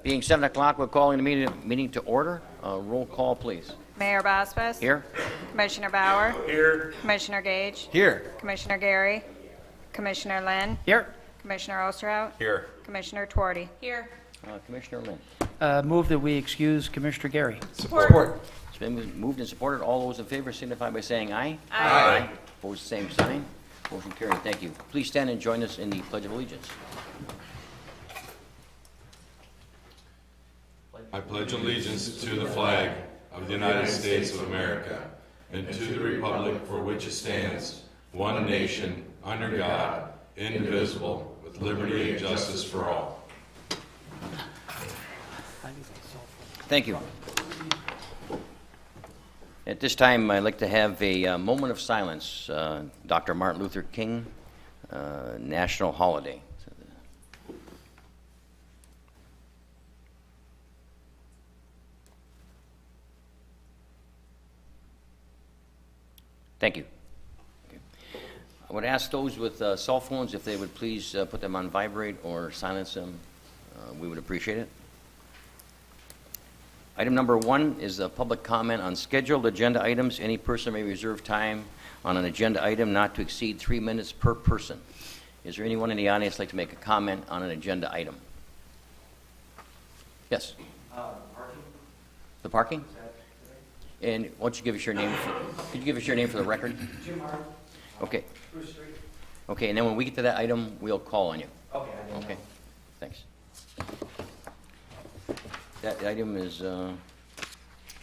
Being 7 o'clock, we're calling the meeting to order. Roll call, please. Mayor Bosbus. Here? Commissioner Bauer. Here. Commissioner Gage. Here. Commissioner Gary. Commissioner Lynn. Here. Commissioner Osterhout. Here. Commissioner Twardy. Here. Commissioner Lynn. Move that we excuse Commissioner Gary. Support. It's been moved and supported. All those in favor signify by saying aye. Aye. Opposed, same sign. Motion carried. Thank you. Please stand and join us in the Pledge of Allegiance. I pledge allegiance to the flag of the United States of America and to the republic for which it stands, one nation, under God, indivisible, with liberty and justice for all. Thank you. At this time, I'd like to have a moment of silence. Dr. Martin Luther King, national holiday. Thank you. Okay. I would ask those with cell phones if they would please put them on vibrate or silence them. We would appreciate it. Item number 1 is a public comment on scheduled agenda items. Any person may reserve time on an agenda item not to exceed 3 minutes per person. Is there anyone in the audience like to make a comment on an agenda item? Yes? Parking. The parking? And why don't you give us your name? Could you give us your name for the record? Jim Hart. Okay. Bruce Street. Okay, and then when we get to that item, we'll call on you. Okay, I didn't Okay, know. thanks. That item is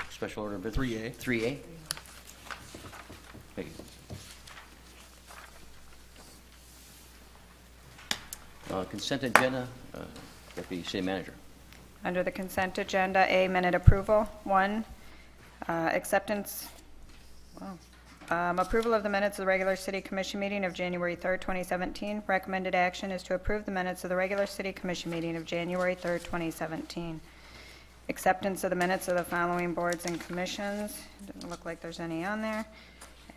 special order business? 3A. 3A? Thank you. Consent agenda, Deputy City Manager. Under the consent agenda, A, minute approval. 1, acceptance, approval of the minutes of the regular city commission meeting of January 3rd, 2017. Recommended action is to approve the minutes of the regular city commission meeting of January 3rd, 2017. Acceptance of the minutes of the following boards and commissions. Doesn't look like there's any on there.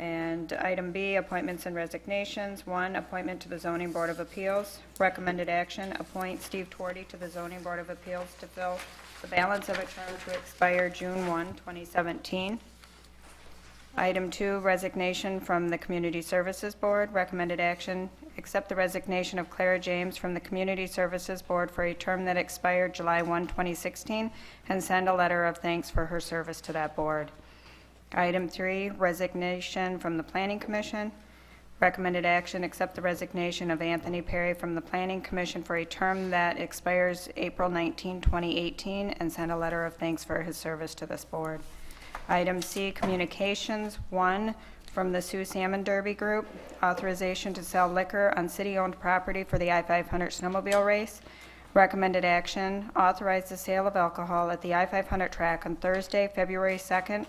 And item B, appointments and resignations. 1, appointment to the Zoning Board of Appeals. Recommended action, appoint Steve Twardy to the Zoning Board of Appeals to fill the balance of a term to expire June 1, 2017. Item 2, resignation from the Community Services Board. Recommended action, accept the resignation of Clara James from the Community Services Board for a term that expired July 1, 2016, and send a letter of thanks for her service to that board. Item 3, resignation from the Planning Commission. Recommended action, accept the resignation of Anthony Perry from the Planning Commission for a term that expires April 19, 2018, and send a letter of thanks for his service to this board. Item C, communications. 1, from the Sioux Salmon Derby Group, authorization to sell liquor on city-owned property for the I-500 snowmobile race. Recommended action, authorize the sale of alcohol at the I-500 track on Thursday, February 2nd,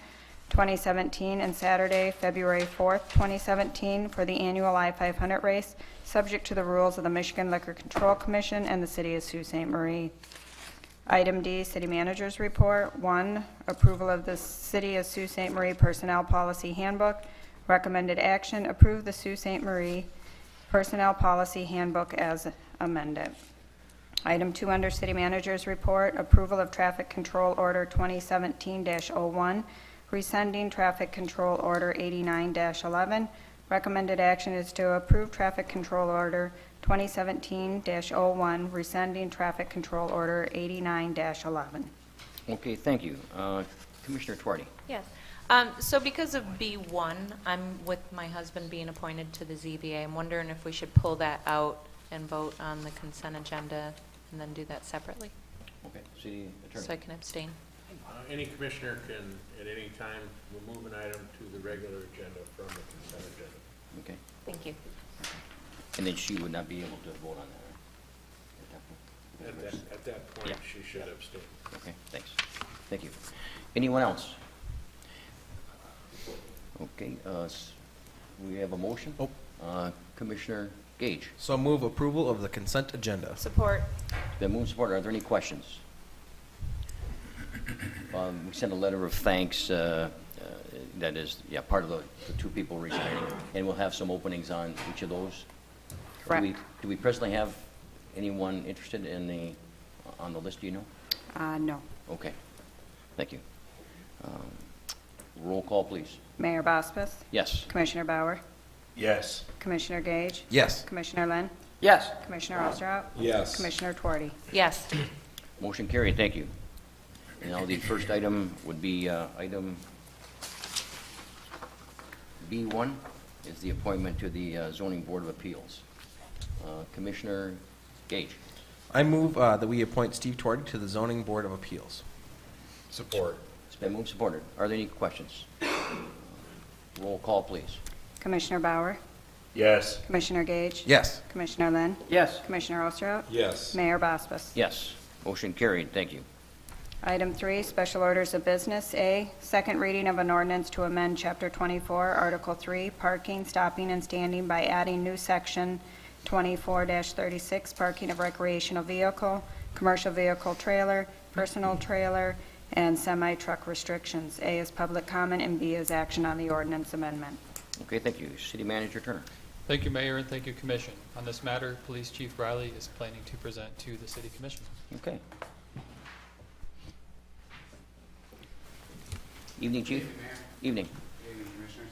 2017, and Saturday, February 4th, 2017, for the annual I-500 race, subject to the rules of the Michigan Liquor Control Commission and the City of Sault Ste. Marie. Item D, City Manager's Report. 1, approval of the City of Sault Ste. Marie Personnel Policy Handbook. Recommended action, approve the Sault Ste. Marie Personnel Policy Handbook as amended. Item 2, under City Manager's Report, approval of Traffic Control Order 2017-01, rescinding Traffic Control Order 89-11. Recommended action is to approve Traffic Control Order 2017-01, rescinding Traffic Control Order 89-11. Okay, thank you. Commissioner Twardy. Yes. So because of B1, I'm with my husband being appointed to the ZBA. I'm wondering if we should pull that out and vote on the consent agenda and then do that separately, Okay, City Attorney. so I can abstain. Any commissioner can, at any time, remove an item to the regular agenda from the consent agenda. Okay, Thank you. and then she would not be able to vote on that, right? At that point, Yeah. she should abstain. Okay, thanks. Thank you. Anyone else? Okay, we have a motion? Commissioner Gage. So move approval of the consent agenda. Support. Been moved and supported. Are there any questions? We sent a letter of thanks, that is, part of the 2 people resigning, and we'll have some openings on each of those. Correct. Do we presently have anyone interested in on the list, do you know? No. Okay, thank you. Um, Roll call, please. Mayor Bospas, Yes. Commissioner Bauer, Yes. Commissioner Gage, Yes. Commissioner Lynn, Yes. Commissioner Osterhout, Yes. Commissioner Twardy. Yes. Motion carried, thank you. And now the first item would be item B1, is the appointment to the Zoning Board of Appeals. Commissioner Gage. I move that we appoint Steve Twardy to the Zoning Board of Appeals. Support. It's been moved, supported. Are there any questions? Roll call, please. Commissioner Bauer, Yes. Commissioner Gage, Yes. Commissioner Lynn, Yes. Commissioner Osterhout, Yes. Mayor Bospas. Yes. Motion carried, thank you. Item 3, special orders of business. A, second reading of an ordinance to amend Chapter 24, Article 3, parking, stopping, and standing by adding new section 24-36, parking of recreational vehicle, commercial vehicle trailer, personal trailer, and semi-truck restrictions. A is public comment, and B is action on the ordinance amendment. Okay, thank you. City Manager Turner. Thank you, Mayor, and thank you, Commission. On this matter, Police Chief Riley is planning to present to the City Commission. Okay. Evening, Chief. Evening. Evening, Commissioners.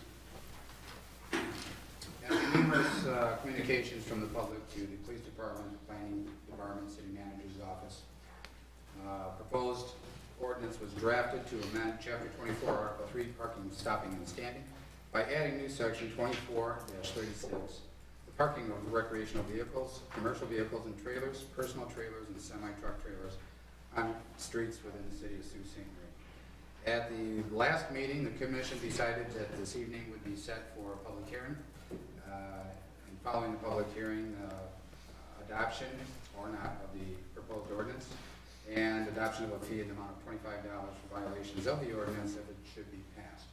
There have been numerous communications from the public to the Police Department, Planning Department, City Manager's Office. Proposed ordinance was drafted to amend Chapter 24, Article 3, parking, stopping, and standing by adding new section 24-36, the parking of recreational vehicles, commercial vehicles and trailers, personal trailers, and semi-truck trailers on streets within the city of Sault Ste. Marie. At the last meeting, the commission decided that this evening would be set for a public hearing. And following the public hearing, adoption or not of the proposed ordinance, and adoption of a fee in the amount of $25 for violations of the ordinance if it should be passed.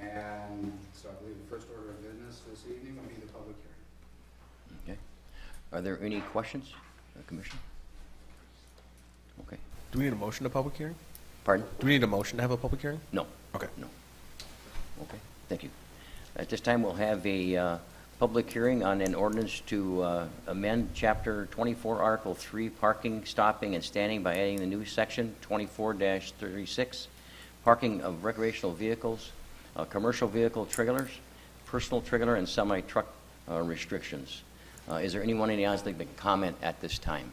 And so I believe the first order of business this evening will be the public hearing. Okay. Are there any questions, Commissioner? Okay. Do we need a motion to public hearing? Pardon? Do we need a motion to have a public hearing? No. Okay. No. Okay, thank you. At this time, we'll have a public hearing on an ordinance to amend Chapter 24, Article 3, parking, stopping, and standing by adding the new section 24-36, parking of recreational vehicles, commercial vehicle trailers, personal trailer, and semi-truck restrictions. Is there anyone in the audience that can comment at this time?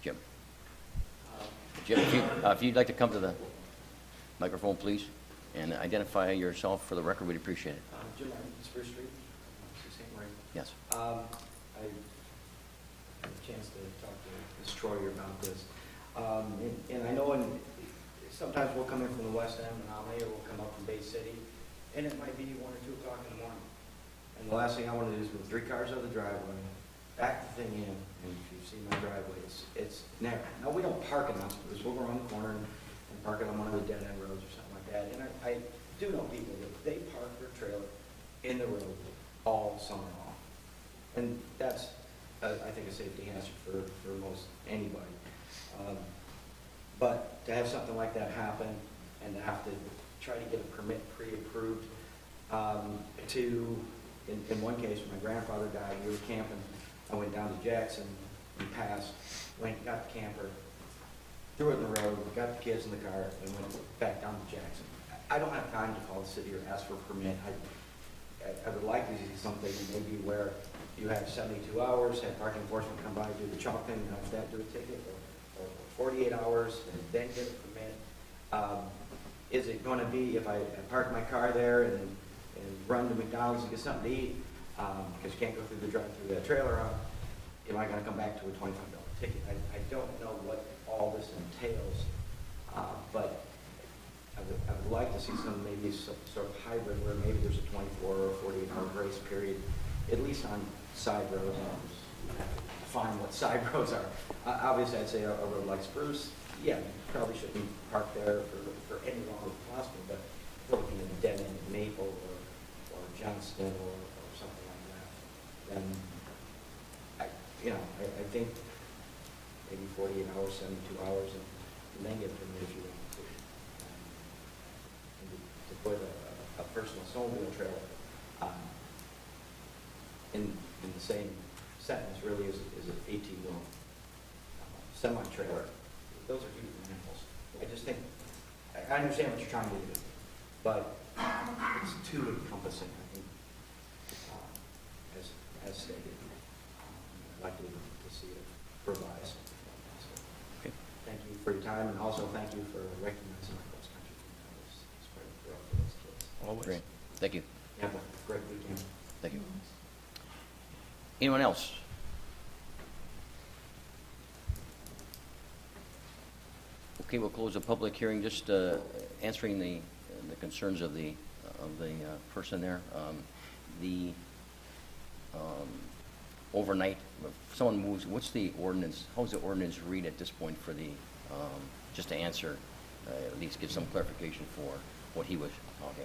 Jim. Jim, if you'd like to come to the microphone, please, and identify yourself for the record, we'd appreciate it. Jim Martin, Spruce Street, St. Marie. Yes. I had a chance to talk to Ms. Troyer about this. And I know sometimes we'll come in from the west end, Menominee, or we'll come up from Bay City, and it might be 1 or 2 o'clock in the morning. And the last thing I want to do is move 3 cars out of the driveway, back the thing in, and if you see my driveway, it's narrow. Now, we don't park it on Spruce, we'll go around the corner and park it on one of the dead-end roads or something like that. And I do know people that they park their trailer in the road all summer long. And that's, I think, a safety hazard for most anybody. But to have something like that happen and to have to try to get a permit pre-approved, in one case, when my grandfather died, we were camping. I went down to Jackson and passed, went, got the camper, threw it in the road, got the kids in the car, and went back down to Jackson. I don't have time to call the city or ask for a permit. I would like to see something maybe where you have 72 hours, have parking enforcement come by, do the chalk thing, and after that do a ticket, or 48 hours, and then get a permit. Is it going to be if I park my car there and run to McDonald's and get something to eat, because you can't go through the drive-through that trailer on, am I going to come back to a $25 ticket? I don't know what all this entails, but I would like to see maybe some sort of hybrid where maybe there's a 24 or 48-hour grace period, at least on side roads. I have to define what side roads are. Obviously, I'd say a road like Spruce, yeah, you probably shouldn't park there for any longer as possible, but if we're looking at a dead end Maple or Johnston or something like that, then I think maybe 48 hours, 72 hours, and then get permit if you want to. To put a personal snowmobile trailer in the same sentence really is an 18-wheel semi-trailer. those are huge animals. I just think, I understand what you're trying to do, but it's too encompassing, I think, as stated. I'd like to see it revised. So, Okay. thank you for your time, and also thank you for recognizing my cross-country team. It's quite a thrill for those kids. Always. Great. Thank you. Have a great weekend. Thank you. Anyone else? Okay, we'll close the public hearing, just answering the concerns of the person there. The overnight, if someone moves, what's the ordinance, how does the ordinance read at this point for the, just to answer, at least give some clarification for what he was talking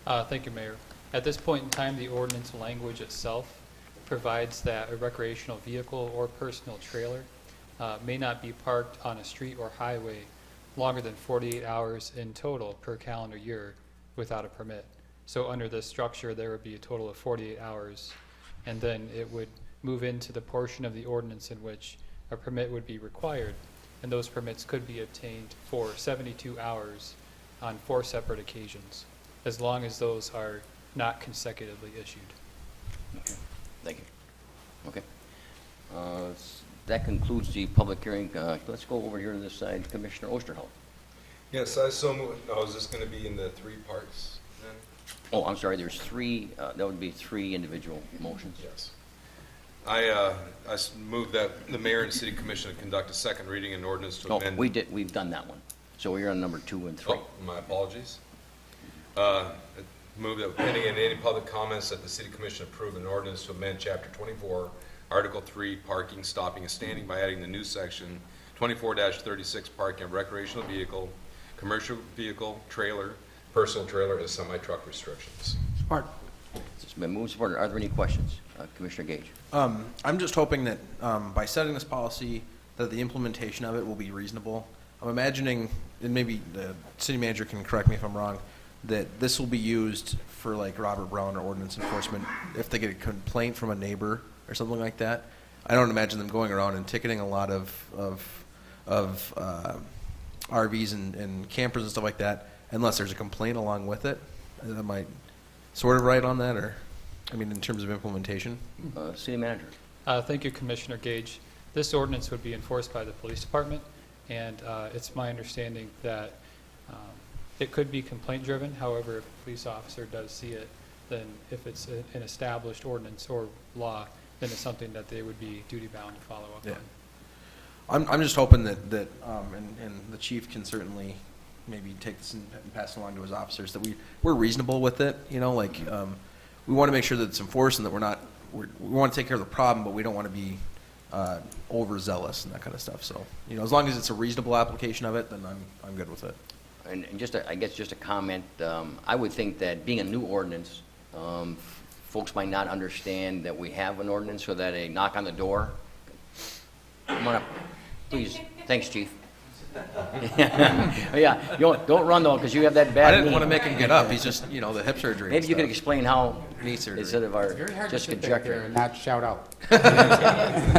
about? Thank you, Mayor. At this point in time, the ordinance language itself provides that a recreational vehicle or personal trailer may not be parked on a street or highway longer than 48 hours in total per calendar year without a permit. So under this structure, there would be a total of 48 hours, and then it would move into the portion of the ordinance in which a permit would be required, and those permits could be obtained for 72 hours on 4 separate occasions, as long as those are not consecutively issued. Okay. Thank you. Okay. That concludes the public hearing. Let's go over here to this side. Commissioner Osterhout. Yes, I so moved. Oh, is this going to be in the 3 parts then? Oh, I'm sorry, there's 3, that would be 3 individual motions. Yes. I move that the mayor and city commission conduct a second reading and ordinance to Oh, amend. we've done that one. So we're on number 2 and 3. Oh, my apologies. Move that pending any public comments that the city commission approve an ordinance to amend chapter 24, article 3, parking, stopping, and standing by adding the new section 24-36, parking of recreational vehicle, commercial vehicle, trailer, personal trailer, and semi-truck restrictions. Support. It's been moved and supported. Are there any questions? Commissioner Gage. I'm just hoping that by setting this policy, that the implementation of it will be reasonable. I'm imagining, and maybe the city manager can correct me if I'm wrong, that this will be used for like Robert Brown or ordinance enforcement if they get a complaint from a neighbor or something like that. I don't imagine them going around and ticketing a lot of RVs and campers and stuff like that unless there's a complaint along with it. Am I sort of right on that, or I mean in terms of implementation? City manager. Thank you, Commissioner Gage. This ordinance would be enforced by the police department, and it's my understanding that it could be complaint-driven. However, if a police officer does see it, then if it's an established ordinance or law, then it's something that they would be duty-bound to follow up on. I'm just hoping that and the chief can certainly maybe take this and pass it along to his officers, that we're reasonable with it. You know, like we want to make sure that it's enforced and that we want to take care of the problem, but we don't want to be overzealous and that kind of stuff. So, you know, as long as it's a reasonable application of it, then I'm good with it. And just, I guess, just a comment. I would think that being a new ordinance, folks might not understand that we have an ordinance, so that a knock on the door. Come on up, please. Thanks, Chief. Yeah, don't run though, because you have that bad I didn't knee. want to make him get up. He's just, you know, the hip surgery. Maybe and you could stuff. explain how, Knee surgery. instead of our Very hard just to sit back there conjecture. and not shout out.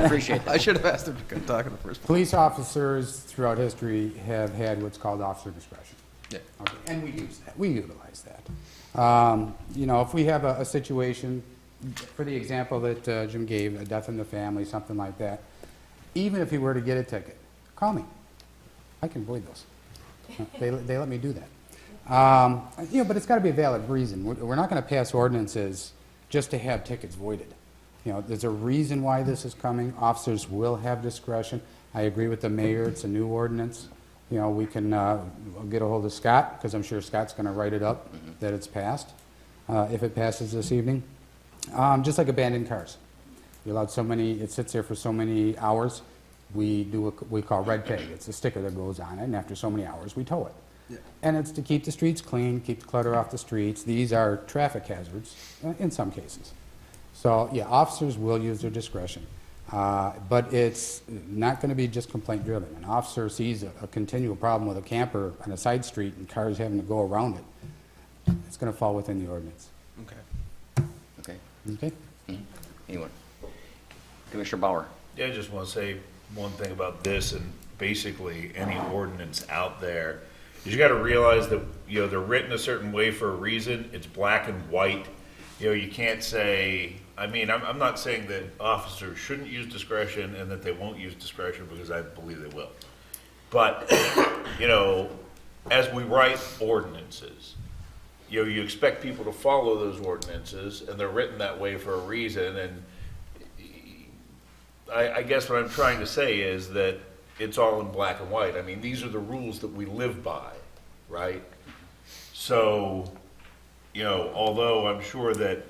Appreciate that. I should have asked him to come talk in the first place. Police officers throughout history have had what's called officer discretion. Yeah. Okay, and we use that. We utilize that. You know, if we have a situation, for the example that Jim gave, a death in the family, something like that, even if he were to get a ticket, call me. I can avoid those. They let me do that. You know, but it's got to be a valid reason. We're not going to pass ordinances just to have tickets voided. You know, there's a reason why this is coming. Officers will have discretion. I agree with the mayor. It's a new ordinance. You know, we can get a hold of Scott, because I'm sure Scott's going to write it up that it's passed, if it passes this evening. Just like abandoned cars. You're allowed so many, it sits there for so many hours. We do what we call red tag. It's a sticker that goes on it, and after so many hours, we tow it. Yeah. And it's to keep the streets clean, keep the clutter off the streets. These are traffic hazards in some cases. So, yeah, officers will use their discretion. But it's not going to be just complaint-driven. An officer sees a continual problem with a camper on a side street and cars having to go around it, it's going to fall within the ordinance. Okay. Okay. Okay? Anyone? Commissioner Bauer. Yeah, I just want to say one thing about this, and basically any ordinance out there, is you got to realize that, you know, they're written a certain way for a reason. It's black and white. You know, you can't say, I mean, I'm not saying that officers shouldn't use discretion and that they won't use discretion, because I believe they will. But, you know, as we write ordinances, you know, you expect people to follow those ordinances, and they're written that way for a reason. And I guess what I'm trying to say is that it's all in black and white. I mean, these are the rules that we live by, right? So, you know, although I'm sure that,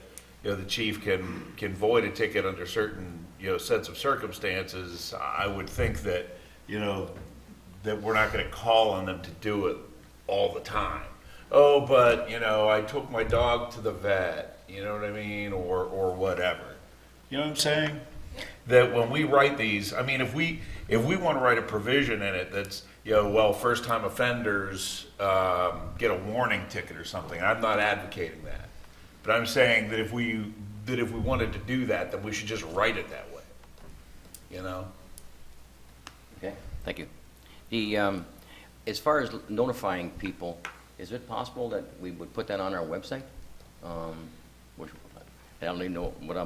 you know, the chief can void a ticket under certain, you know, sets of circumstances, I would think that, you know, that we're not going to call on them to do it all the time. Oh, but, you know, I took my dog to the vet, you know what I mean, or whatever. You know what I'm saying? That when we write these, I mean, if we want to write a provision in it that's, you know, well, first-time offenders get a warning ticket or something, I'm not advocating that. But I'm saying that if we wanted to do that, then we should just write it that way, you know? Okay, thank you. The, as far as notifying people, is it possible that we would put that on our website? Which, I don't even know what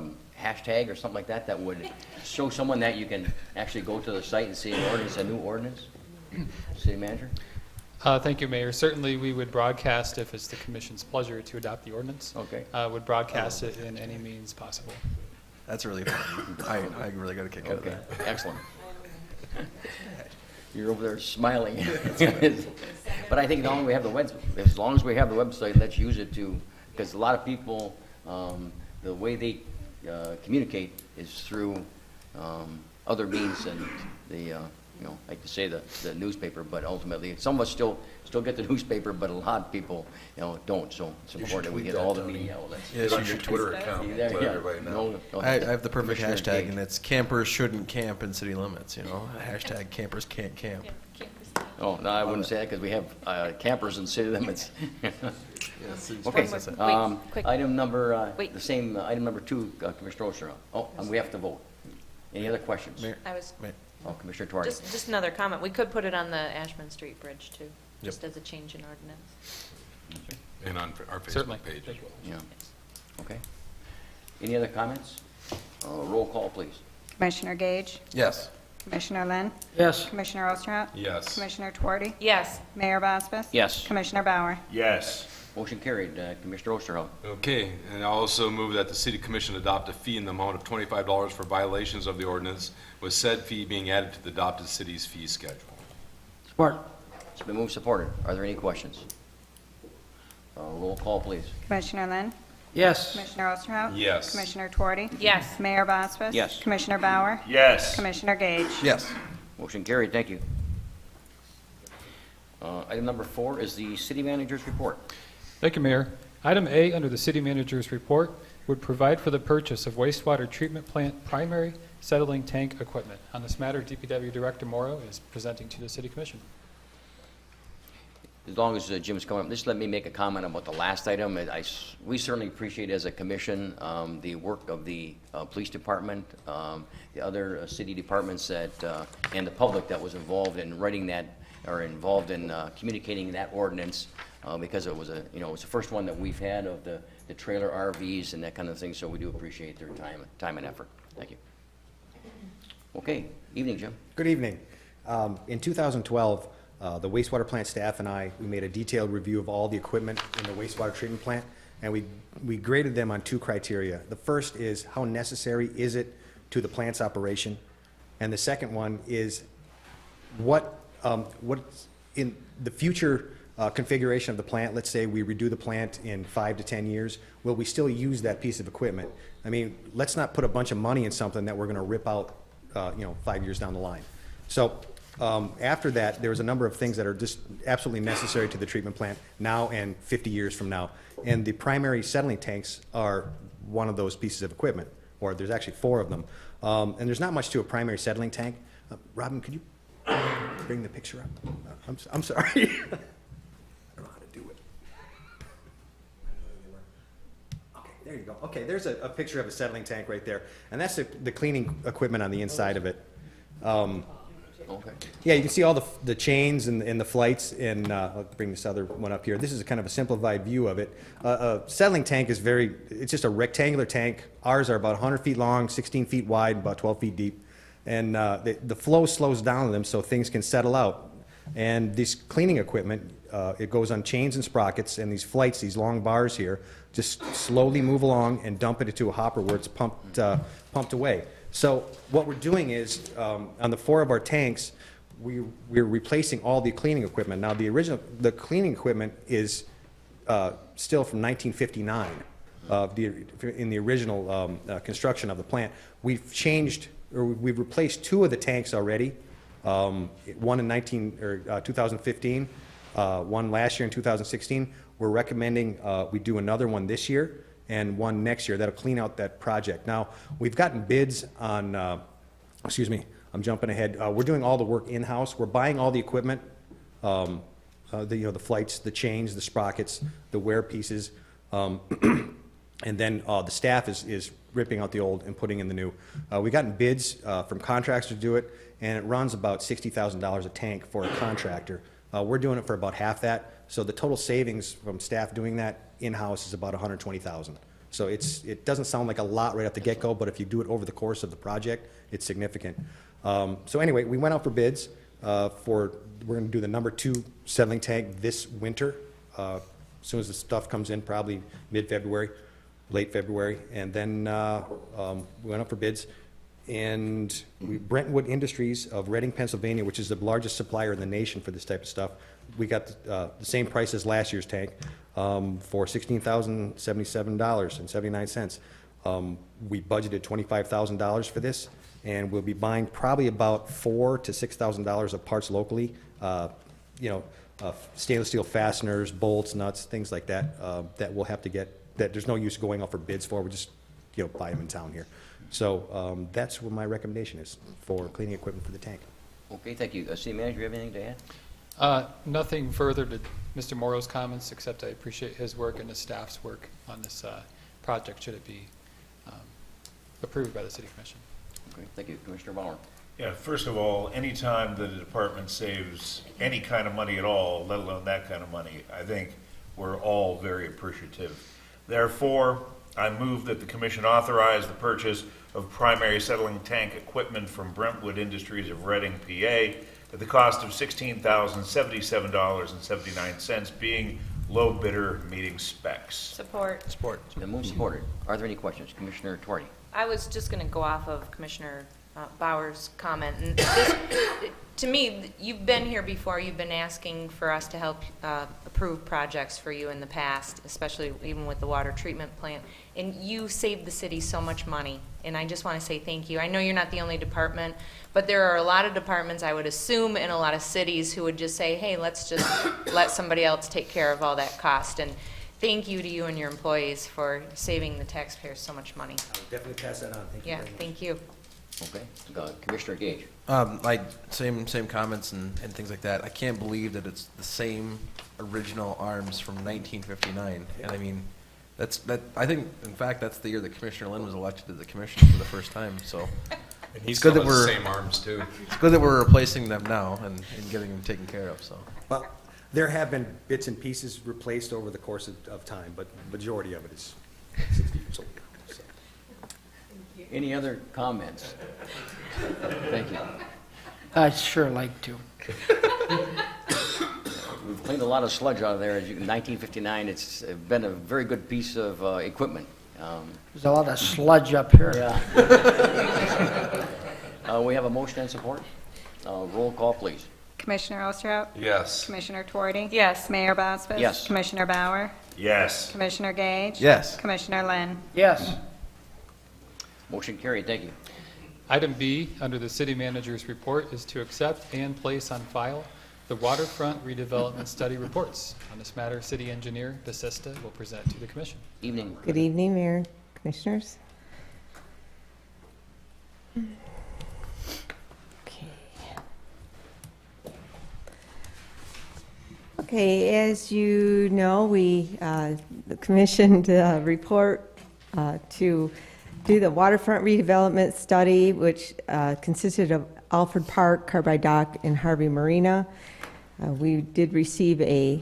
hashtag or something like that, that would show someone that you can actually go to the site and see an ordinance, a new ordinance? City Manager? Thank you, Mayor. Certainly, we would broadcast, if it's the commission's pleasure to adopt the ordinance. Okay. Would broadcast it in any means possible. That's really fun. I really got a kick out of Okay, that. excellent. You're over there smiling. But I think as long as we have the website, let's use it to, because a lot of people, the way they communicate is through other means than the, you know, like to say the newspaper, but ultimately, some of us still get the newspaper, but a lot of people, you know, don't, so it's important that we get all the media outlets. Get on your Twitter account, let everybody know. I have the perfect Commissioner hashtag, Gage. and it's campers shouldn't camp in city limits, you know? Hashtag campers can't camp. Oh, no, I wouldn't say that, because we have campers in city limits. Okay, quick. item number, Wait. the same, item number 2, Commissioner Osterhout. Oh, and we have to vote. Any other questions? Mayor, I was, Oh, Commissioner Tuardi. just another comment. We could put it on the Ashman Street Bridge, too, Yep. just as a change in ordinance. And on our Certainly. Facebook page as well. Yeah, okay. Any other comments? Roll call, please. Commissioner Gage, yes. Commissioner Lynn, Yes. Commissioner Osterhout, Yes. Commissioner Tuardi, Yes. Mayor Bosbus. Yes. Commissioner Bauer. Yes. Motion carried. Commissioner Osterhout. Okay, and I also move that the city commission adopt a fee in the amount of $25 for violations of the ordinance, with said fee being added to the adopted city's fee schedule. Support. It's been moved, supported. Are there any questions? Roll call, please. Commissioner Lynn, Yes. Commissioner Osterhout. Yes. Commissioner Tuardi. Yes. Mayor Bosbus. Yes. Commissioner Bauer. Yes. Commissioner Gage. Yes. Motion carried. Thank you. Item number 4 is the city manager's report. Thank you, Mayor. Item A under the city manager's report would provide for the purchase of wastewater treatment plant primary settling tank equipment. On this matter, DPW Director Morrow is presenting to the city commission. As long as Jim's coming up, just let me make a comment about the last item. We certainly appreciate as a commission the work of the police department, the other city departments that, and the public that was involved in writing that, or involved in communicating that ordinance, because it was it's the first one that we've had of the trailer RVs and that kind of thing, so we do appreciate their time and effort. Thank you. Okay, evening, Jim. Good evening. In 2012, the wastewater plant staff and we made a detailed review of all the equipment in the wastewater treatment plant, and we graded them on 2 criteria. The first is how necessary is it to the plant's operation, and the second one is what in the future configuration of the plant. Let's say we redo the plant in 5 to 10 years, will we still use that piece of equipment? I mean, let's not put a bunch of money in something that we're going to rip out 5 years down the line. So after that, there was a number of things that are just absolutely necessary to the treatment plant now and 50 years from now. And the primary settling tanks are one of those pieces of equipment, or there's actually 4 of them. And there's not much to a primary settling tank. Robin, could you bring the picture up? I'm sorry. I don't know how to do it. Okay, there you go. Okay, there's a picture of a settling tank right there. And that's the cleaning equipment on the inside of it. Okay. Yeah, you can see all the chains and the flights, and I'll bring this other one up here. This is kind of a simplified view of it. A settling tank is it's just a rectangular tank. Ours are about 100 feet long, 16 feet wide, about 12 feet deep. And the flow slows down in them so things can settle out. And this cleaning equipment, it goes on chains and sprockets, and these flights, these long bars here, just slowly move along and dump it into a hopper where it's pumped away. So what we're doing is, on the 4 of our tanks, we're replacing all the cleaning equipment. Now, the cleaning equipment is still from 1959, in the original construction of the plant. We've replaced 2 of the tanks already. One in 2015, one last year in 2016. We're recommending we do another one this year and one next year. That'll clean out that project. Now, we've gotten bids on, excuse me, I'm jumping ahead. We're doing all the work in-house. We're buying all the equipment, the flights, the chains, the sprockets, the wear pieces, and then the staff is ripping out the old and putting in the new. We've gotten bids from contractors to do it, and it runs about $60,000 a tank for a contractor. We're doing it for about half that, so the total savings from staff doing that in-house is about $120,000. So it doesn't sound like a lot right off the get-go, but if you do it over the course of the project, it's significant. So anyway, we went out for bids we're going to do the number 2 settling tank this winter, as soon as the stuff comes in, probably mid-February, late February, and then we went up for bids. And Brentwood Industries of Reading, Pennsylvania, which is the largest supplier in the nation for this type of stuff, we got the same price as last year's tank for $16,077.79. We budgeted $25,000 for this, and we'll be buying probably about $4,000 to $6,000 of parts locally. Stainless steel fasteners, bolts, nuts, things like that. That we'll have to get. That there's no use going out for bids for. We just buy them in town here. So that's what my recommendation is for cleaning equipment for the tank. Okay, thank you. City Manager, you have anything to add? Nothing further to Mr. Morrow's comments, except I appreciate his work and his staff's work on this project, should it be approved by the City Commission. Okay, thank you. Commissioner Bauer. Yeah, first of all, anytime that a department saves any kind of money at all, let alone that kind of money, I think we're all very appreciative. Therefore, I move that the commission authorize the purchase of primary settling tank equipment from Brentwood Industries of Reading, PA, at the cost of $16,077.79, being low bidder meeting specs. Support. Support. It's been moved and supported. Are there any questions? Commissioner Twardy. I was just going to go off of Commissioner Bauer's comment. And this, to me, you've been here before. You've been asking for us to help approve projects for you in the past, especially even with the water treatment plant. And you saved the city so much money. And I just want to say thank you. I know you're not the only department, but there are a lot of departments, I would assume, in a lot of cities who would just say, hey, let's just let somebody else take care of all that cost. And thank you to you and your employees for saving the taxpayers so much money. I will definitely pass that on. Thank you. Yeah, thank you. Okay. Commissioner Gage. Same comments and things like that. I can't believe that it's the same original arms from 1959. And I mean, I think, in fact, that's the year that Commissioner Lynn was elected to the commission for the first time. So And he it's good still that has we're the same arms too. It's good that we're replacing them now and getting them taken care of. So Well, there have been bits and pieces replaced over the course of time, but majority of it is 60 years old. So. Any other comments? Thank you. I'd sure like to. We've cleaned a lot of sludge out of there. In 1959, it's been a very good piece of equipment. There's a lot of sludge up here. Yeah. We have a motion and support. Roll call, please. Commissioner Osterhout? Yes. Commissioner Twardy? Yes. Mayor Bosfus? Yes. Commissioner Bauer? Yes. Commissioner Gage? yes. Commissioner Lynn? Yes. Motion carried. Thank you. Item B, under the city manager's report, is to accept and place on file the waterfront redevelopment study reports. On this matter, city engineer DeSista will present to the commission. Evening. Good evening, Mayor, Commissioners. Okay, as you know, we commissioned a report to do the waterfront redevelopment study, which consisted of Alfred Park, Carbide Dock, and Harvey Marina. We did receive a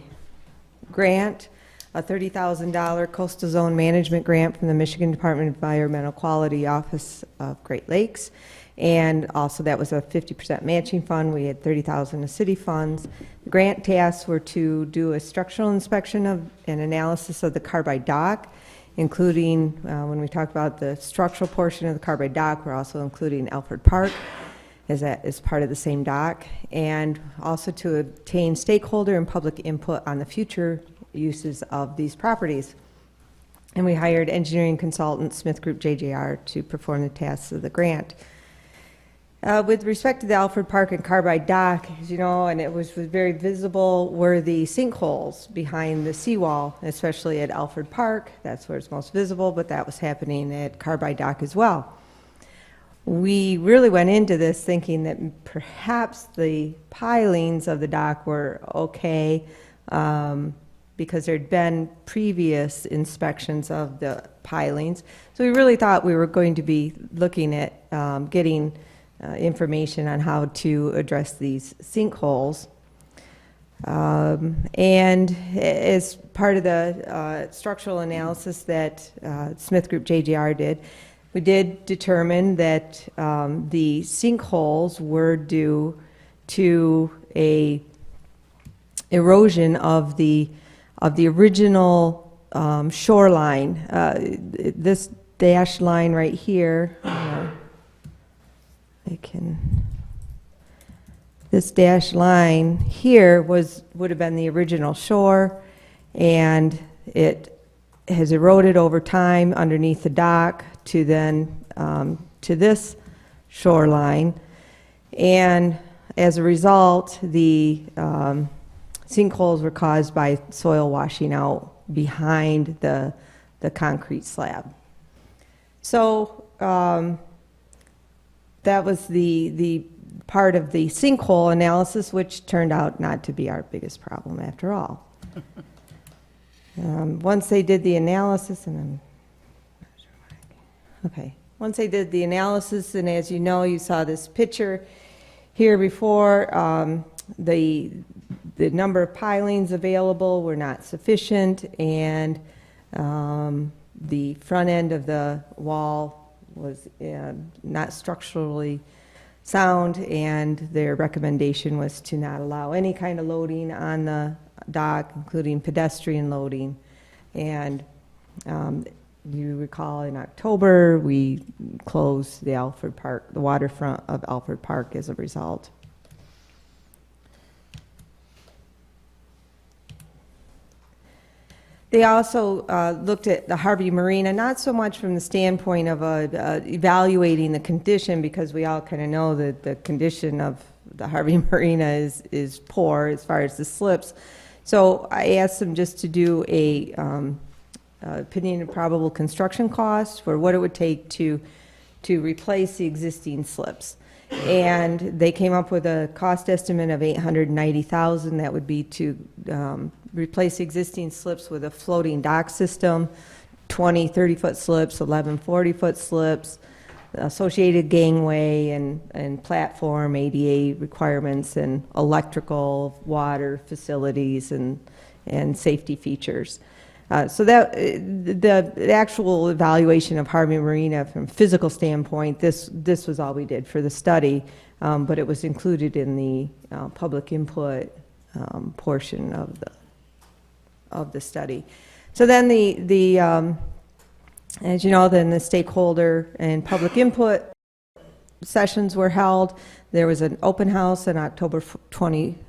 grant, a $30,000 coastal zone management grant from the Michigan Department of Environmental Quality Office of Great Lakes. And also that was a 50% matching fund. We had 30,000 of city funds. The grant tasks were to do a structural inspection of an analysis of the Carbide Dock, including, when we talk about the structural portion of the Carbide Dock, we're also including Alfred Park as part of the same dock, and also to obtain stakeholder and public input on the future uses of these properties. And we hired engineering consultant Smith Group JJR to perform the tasks of the grant. With respect to the Alfred Park and Carbide Dock, as you know, and it was very visible, were the sinkholes behind the seawall, especially at Alfred Park. That's where it's most visible, but that was happening at Carbide Dock as well. We really went into this thinking that perhaps the pilings of the dock were okay, because there had been previous inspections of the pilings. So we really thought we were going to be looking at getting information on how to address these sinkholes. And as part of the structural analysis that Smith Group JGR did, we did determine that the sinkholes were due to a erosion of the original shoreline. This dashed line right here, this dashed line here would have been the original shore, and it has eroded over time underneath the dock to then to this shoreline, and as a result, the sinkholes were caused by soil washing out behind the concrete slab. So that was the part of the sinkhole analysis, which turned out not to be our biggest problem after all. Once they did the analysis, once they did the analysis, and as you know, you saw this picture here before, the number of pilings available were not sufficient, and the front end of the wall was not structurally sound, and their recommendation was to not allow any kind of loading on the dock, including pedestrian loading. And you recall in October, we closed the Alfred Park, the waterfront of Alfred Park as a result. They also looked at the Harvey Marina, not so much from the standpoint of evaluating the condition, because we all kind of know that the condition of the Harvey Marina is poor as far as the slips. So I asked them just to do a opinion of probable construction cost for what it would take to replace the existing slips. And they came up with a cost estimate of $890,000. That would be to replace existing slips with a floating dock system, 20 30-foot slips, 11 40-foot slips, associated gangway and platform, ADA requirements, and electrical, water facilities, and safety features. So that the actual evaluation of Harvey Marina from a physical standpoint, this was all we did for the study, but it was included in the public input portion of the study. So then as you know, then the stakeholder and public input sessions were held. There was an open house on October 4th,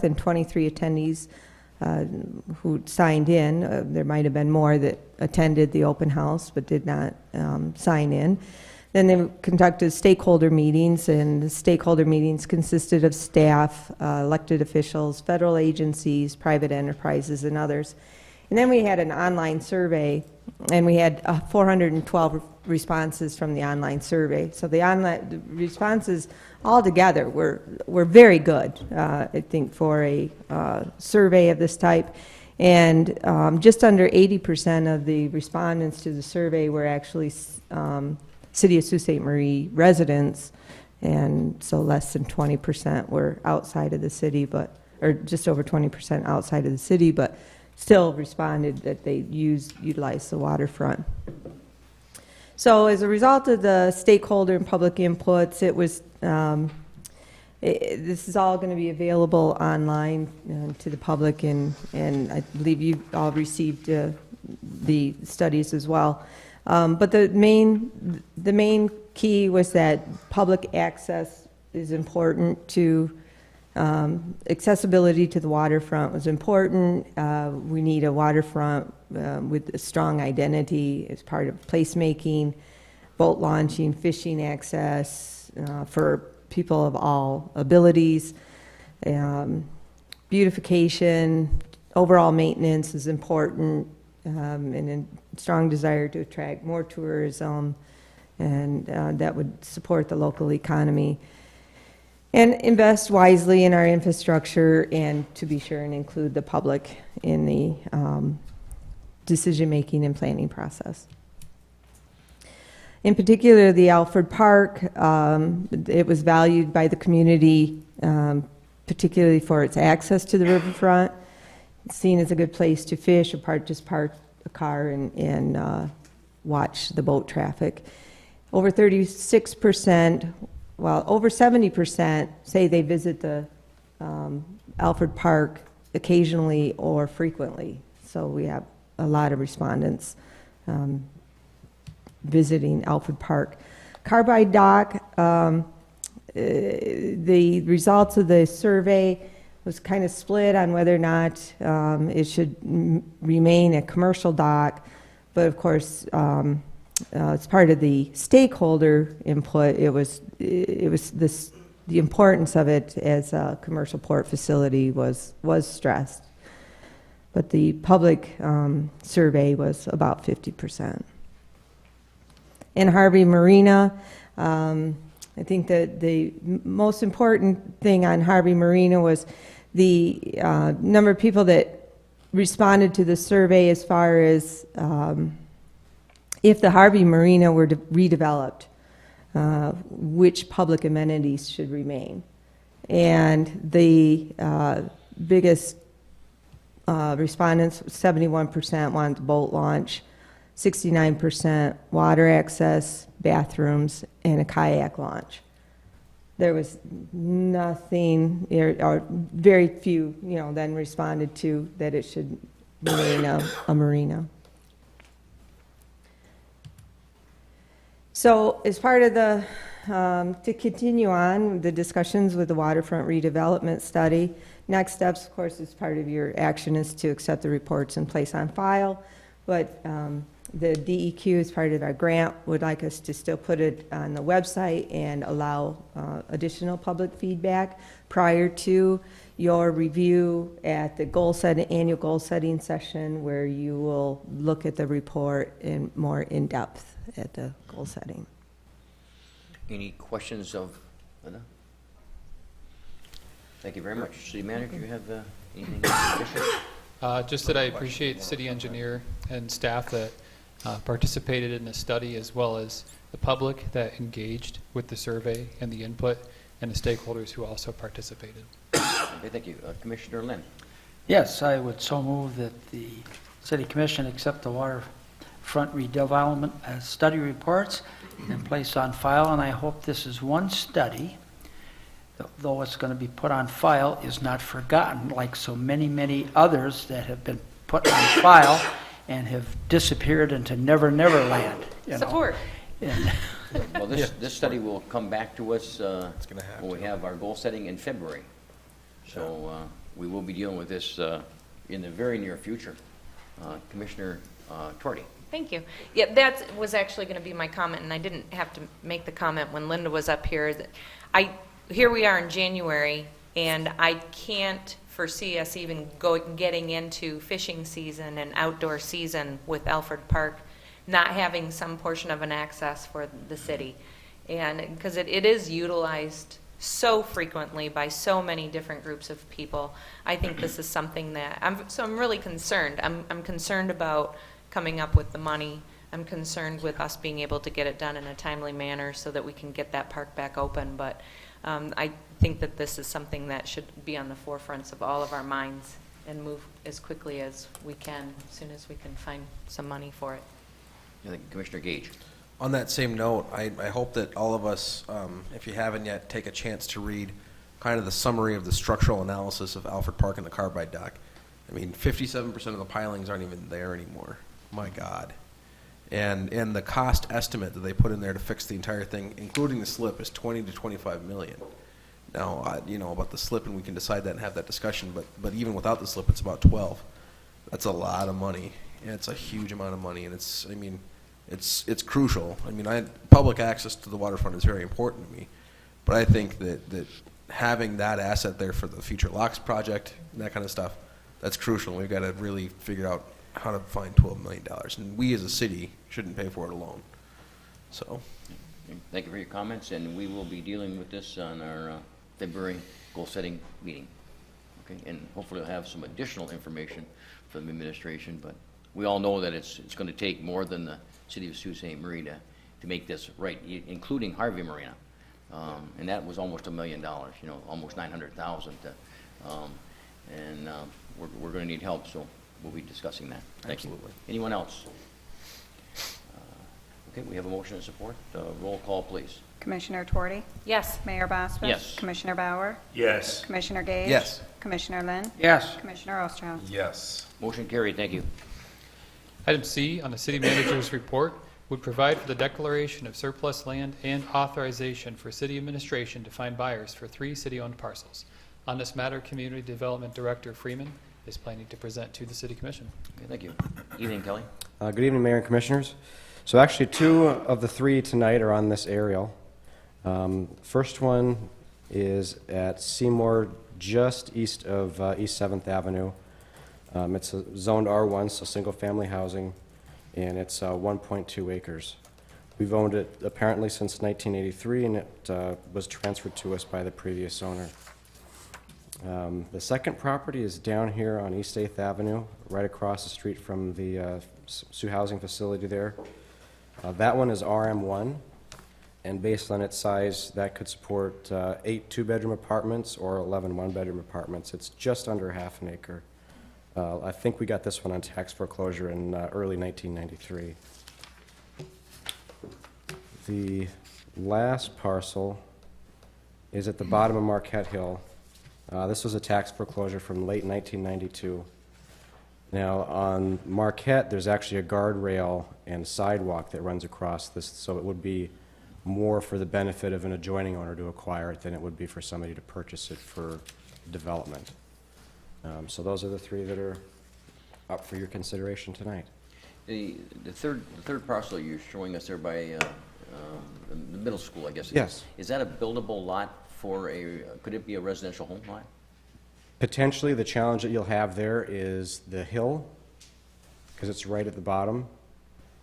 and 23 attendees who signed in. There might have been more that attended the open house but did not sign in. Then they conducted stakeholder meetings, and the stakeholder meetings consisted of staff, elected officials, federal agencies, private enterprises, and others. And then we had an online survey, and we had 412 responses from the online survey. So the responses altogether were very good, I think, for a survey of this type. And just under 80% of the respondents to the survey were actually City of Sault Ste. Marie residents And so less than 20% were outside of the city, or just over 20% outside of the city, but still responded that they utilized the waterfront. So as a result of the stakeholder and public inputs, this is all going to be available online to the public, and I believe you all received the studies as well. But the main key was that public access is important to accessibility to the waterfront was important. We need a waterfront with a strong identity as part of placemaking, boat launching, fishing access for people of all abilities. Beautification, overall maintenance is important, and a strong desire to attract more tourism, and that would support the local economy. And invest wisely in our infrastructure, and to be sure and include the public in the decision-making and planning process. In particular, the Alfred Park, it was valued by the community, particularly for its access to the riverfront. It's seen as a good place to fish, or just park a car and watch the boat traffic. Over 36%, well, over 70% say they visit the Alfred Park occasionally or frequently. So we have a lot of respondents visiting Alfred Park. Carbide Dock, the results of the survey was kind of split on whether or not it should remain a commercial dock, but of course, as part of the stakeholder input, it was the importance of it as a commercial port facility was stressed, but the public survey was about 50%. In Harvey Marina, I think that the most important thing on Harvey Marina was the number of people that responded to the survey as far as if the Harvey Marina were redeveloped, which public amenities should remain. And the biggest respondents, 71% wanted the boat launch, 69% water access, bathrooms, and a kayak launch. There was nothing, or very few, then responded to that it should remain a marina. So as part of the, to continue on the discussions with the waterfront redevelopment study, next steps, of course, as part of your action is to accept the reports and place on file. But the DEQ, as part of our grant, would like us to still put it on the website and allow additional public feedback prior to your review at the annual goal setting session, where you will look at the report in more in depth at the goal setting. Any questions of Linda? Thank you very much. City Manager, do you have anything additional? Just that I appreciate the city engineer and staff that participated in the study, as well as the public that engaged with the survey and the input, and the stakeholders who also participated. Okay, thank you. Commissioner Lynn. Yes, I would so move that the City Commission accept the waterfront redevelopment study reports and place on file. And I hope this is one study, though it's going to be put on file, is not forgotten like so many, many others that have been put on file and have disappeared into Never Never Land. Support. Well, this study will come back to us when we have our goal setting in February. So we will be dealing with this in the very near future. Commissioner Torty. Thank you. Yeah, that was actually going to be my comment, and I didn't have to make the comment when Linda was up here. Here we are in January, and I can't foresee us even getting into fishing season and outdoor season with Alfred Park not having some portion of an access for the city. And because it is utilized so frequently by so many different groups of people, I think this is something that I'm really concerned. I'm concerned about coming up with the money. I'm concerned with us being able to get it done in a timely manner so that we can get that park back open. But I think that this is something that should be on the forefronts of all of our minds and move as quickly as we can, as soon as we can find some money for it. I think Commissioner Gage. On that same note, I hope that all of us, if you haven't yet, take a chance to read kind of the summary of the structural analysis of Alfred Park and the Carbide Dock. I mean, 57% of the pilings aren't even there anymore. My God. And the cost estimate that they put in there to fix the entire thing, including the slip, is 20 to 25 million. Now, you know about the slip, and we can decide that and have that discussion. But even without the slip, it's about 12. That's a lot of money, and it's a huge amount of money. And it's crucial. I mean, public access to the waterfront is very important to me, but I think that having that asset there for the future locks project and that kind of stuff, that's crucial. We've got to really figure out how to find $12 million, and we as a city shouldn't pay for it alone. So, Thank you for your comments, and we will be dealing with this on our February goal-setting meeting. Okay, and hopefully we'll have some additional information from the administration, but we all know that it's going to take more than the city of Sault Ste. Marie to make this right, including Harvey Marina. And that was almost $1 million, you know, almost 900,000. And we're going to need help, so we'll be discussing that. Thank absolutely. you. Anyone else? Okay, we have a motion and support. Roll call, please. Commissioner Tuorty? Yes. Mayor Boswitz? Yes. Commissioner Bauer? Yes. Commissioner Gage? Yes. Commissioner Lynn? Yes. Commissioner Osterhouse? Yes. Motion carried. Thank you. Item C on the city manager's report would provide for the declaration of surplus land and authorization for city administration to find buyers for 3 city-owned parcels. On this matter, Community Development Director Freeman is planning to present to the City Commission. Okay, thank you. Evening, Kelly. Good evening, Mayor and Commissioners. So actually 2 of the 3 tonight are on this aerial. First one is at Seymour, just east of East 7th Avenue. It's a zoned R1, so single-family housing, and it's 1.2 acres. We've owned it apparently since 1983, and it was transferred to us by the previous owner. The second property is down here on East 8th Avenue, right across the street from the Sioux Housing facility there. That one is RM1, and based on its size, that could support 8 2-bedroom apartments or 11 1-bedroom apartments. It's just under half an acre. I think we got this one on tax foreclosure in early 1993. The last parcel is at the bottom of Marquette Hill. This was a tax foreclosure from late 1992. Now, on Marquette, there's actually a guardrail and sidewalk that runs across this, so it would be more for the benefit of an adjoining owner to acquire it than it would be for somebody to purchase it for development. So those are the 3 that are up for your consideration tonight. The third parcel you're showing us there by the middle school, I guess. Yes. Is that a buildable lot for could it be a residential home lot? Potentially, the challenge that you'll have there is the hill, because it's right at the bottom.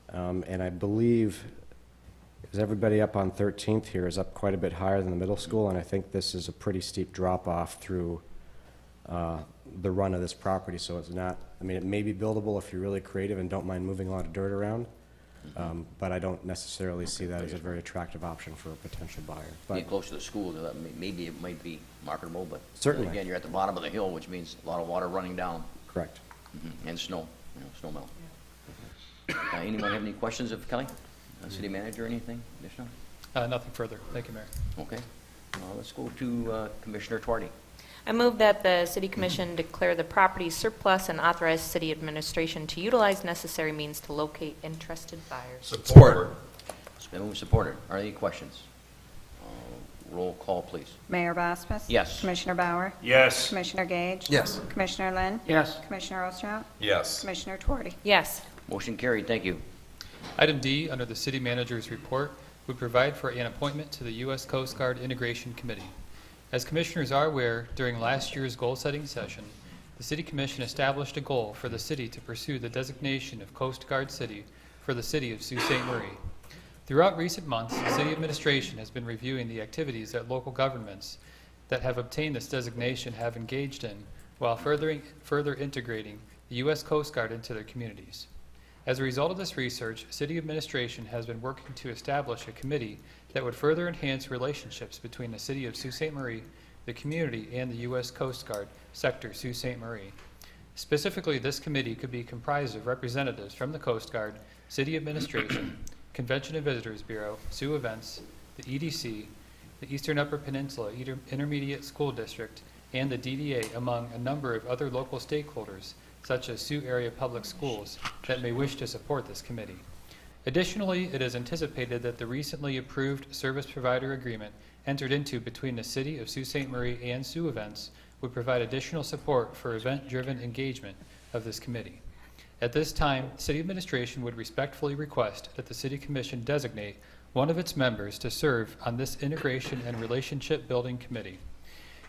And I believe, is everybody up on 13th here is up quite a bit higher than the middle school, and I think this is a pretty steep drop-off through the run of this property, so it's not, I mean, it may be buildable if you're really creative and don't mind moving a lot of dirt around, but I don't necessarily see that as a very attractive option for a potential buyer. But Get close to the school, maybe it might be marketable, but Certainly. again, you're at the bottom of the hill, which means a lot of water running down. correct. And snow, snow melt. Anyone have any questions of Kelly? City manager, anything additional? Nothing further. Thank you, Mayor. Okay. Let's go to Commissioner Tuorty. I move that the City Commission declare the property surplus and authorize city administration to utilize necessary means to locate interested buyers. Support. It's been moved and supported. Are there any questions? Roll call, please. Mayor Boswitz? Yes. Commissioner Bauer? Yes. Commissioner Gage? yes. Commissioner Lynn? Yes. Commissioner Osterhouse? Yes. Commissioner Tuorty? Yes. Motion carried. Thank you. Item D, under the city manager's report, would provide for an appointment to the U.S. Coast Guard Integration Committee. As commissioners are aware, during last year's goal-setting session, the City Commission established a goal for the city to pursue the designation of Coast Guard City for the city of Sault Ste. Marie. Throughout recent months, the city administration has been reviewing the activities that local governments that have obtained this designation have engaged in, while further integrating the U.S. Coast Guard into their communities. As a result of this research, city administration has been working to establish a committee that would further enhance relationships between the city of Sault Ste. Marie, the community, and the U.S. Coast Guard Sector Sault Ste. Marie. Specifically, this committee could be comprised of representatives from the Coast Guard, city administration, Convention and Visitors Bureau, Sioux Events, the EDC, the Eastern Upper Peninsula Intermediate School District, and the DDA, among a number of other local stakeholders, such as Sioux Area Public Schools, that may wish to support this committee. Additionally, it is anticipated that the recently approved service provider agreement entered into between the City of Sault Ste. Marie and Sioux Events would provide additional support for event-driven engagement of this committee. At this time, City Administration would respectfully request that the City Commission designate one of its members to serve on this Integration and Relationship Building Committee.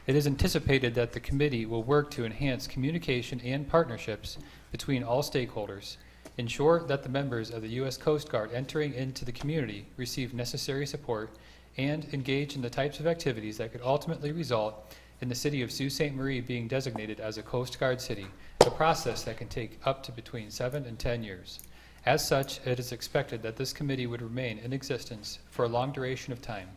It is anticipated that the committee will work to enhance communication and partnerships between all stakeholders, ensure that the members of the U.S. Coast Guard entering into the community receive necessary support, and engage in the types of activities that could ultimately result in the City of Sault Ste. Marie being designated as a Coast Guard city, a process that can take up to between 7 and 10 years. As such, it is expected that this committee would remain in existence for a long duration of time.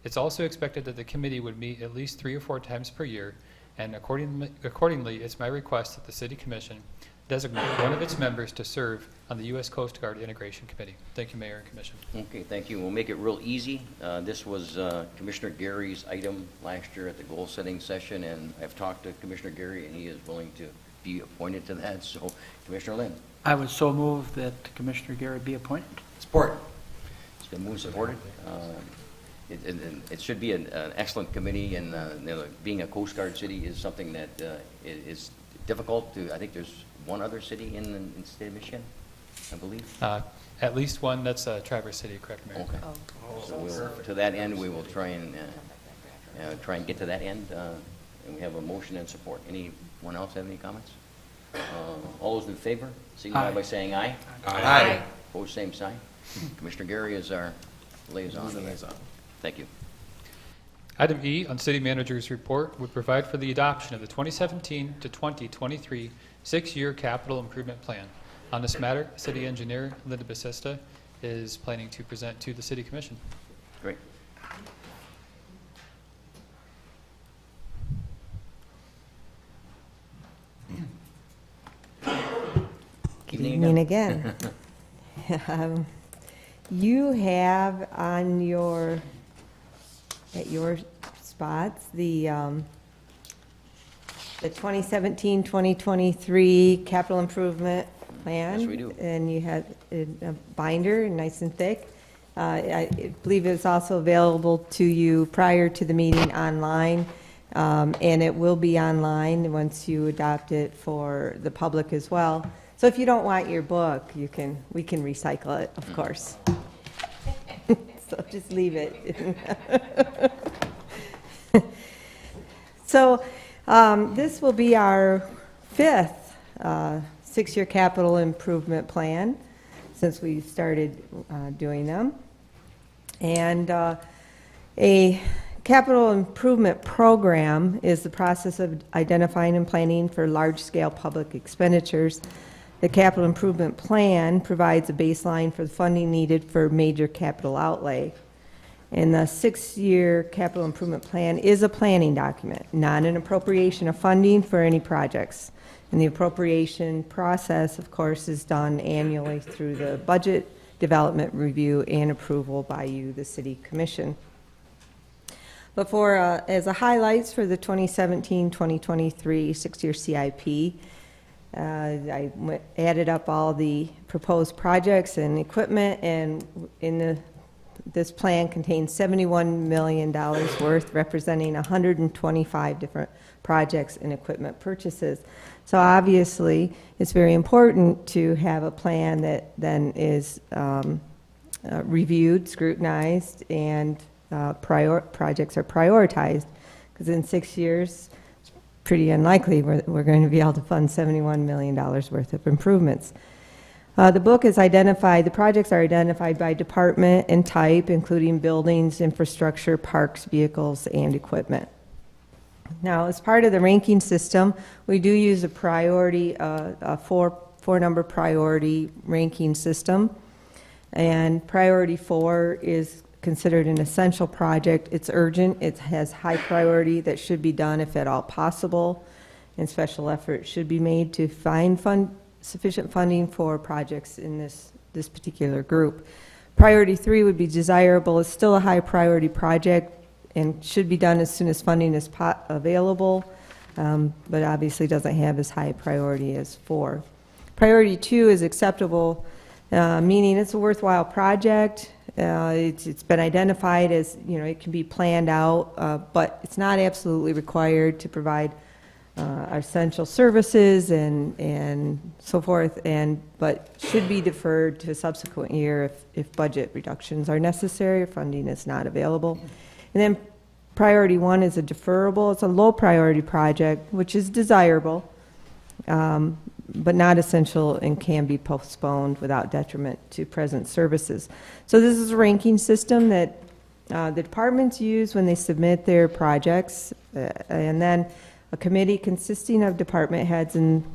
It's also expected that the committee would meet at least 3 or 4 times per year, and accordingly, it's my request that the City Commission designate one of its members to serve on the U.S. Coast Guard Integration Committee. Thank you, Mayor and Commission. Okay, thank you. We'll make it real easy. This was Commissioner Gary's item last year at the goal-setting session, and I've talked to Commissioner Gary, and he is willing to be appointed to that. So, Commissioner Lynn. I would so move that Commissioner Gary be appointed. Support. It's been moved and supported. It should be an excellent committee, and being a Coast Guard city is something that is difficult to. I think there's one other city in the state of Michigan, I believe. At least one. That's Traverse City, correct, Mayor? Okay. So to that end, we will try and get to that end, and we have a motion and support. Anyone else have any comments? All those in favor, signify by saying aye. Aye. Opposed, same sign. Commissioner Gary is our liaison. Thank you. Item E on City Manager's report would provide for the adoption of the 2017 to 2023 6-year capital improvement plan. On this matter, City Engineer Linda Basista is planning to present to the City Commission. Great. Good evening again. You have on at your spots the 2017-2023 capital improvement plan. Yes, we do. And you had a binder, nice and thick. I believe it's also available to you prior to the meeting online, and it will be online once you adopt it for the public as well. So if you don't want your book, we can recycle it, of course. So just leave it. So this will be our 5th 6-year capital improvement plan since we started doing them. And a capital improvement program is the process of identifying and planning for large-scale public expenditures. The capital improvement plan provides a baseline for the funding needed for major capital outlay. And the 6-year capital improvement plan is a planning document, not an appropriation of funding for any projects. And the appropriation process, of course, is done annually through the budget development review and approval by you, the City Commission. But as a highlights for the 2017-2023 6-year CIP, I added up all the proposed projects and equipment, and this plan contains $71 million worth, representing 125 different projects and equipment purchases. So obviously, it's very important to have a plan that then is reviewed, scrutinized, and projects are prioritized, because in 6 years, it's pretty unlikely we're going to be able to fund $71 million worth of improvements. The book is identified, the projects are identified by department and type, including buildings, infrastructure, parks, vehicles, and equipment. Now, as part of the ranking system, we do use a priority, a four-number priority ranking system. And priority 4 is considered an essential project. It's urgent, it has high priority that should be done if at all possible, and special effort should be made to find sufficient funding for projects in this particular group. Priority 3 would be desirable. It's still a high priority project and should be done as soon as funding is available, but obviously doesn't have as high priority as 4. Priority 2 is acceptable, meaning it's a worthwhile project. It's been identified as, it can be planned out, but it's not absolutely required to provide essential services and so forth, but should be deferred to a subsequent year if budget reductions are necessary or funding is not available. And then priority 1 is a deferrable. It's a low priority project, which is desirable, but not essential and can be postponed without detriment to present services. So this is a ranking system that the departments use when they submit their projects, and then a committee consisting of department heads and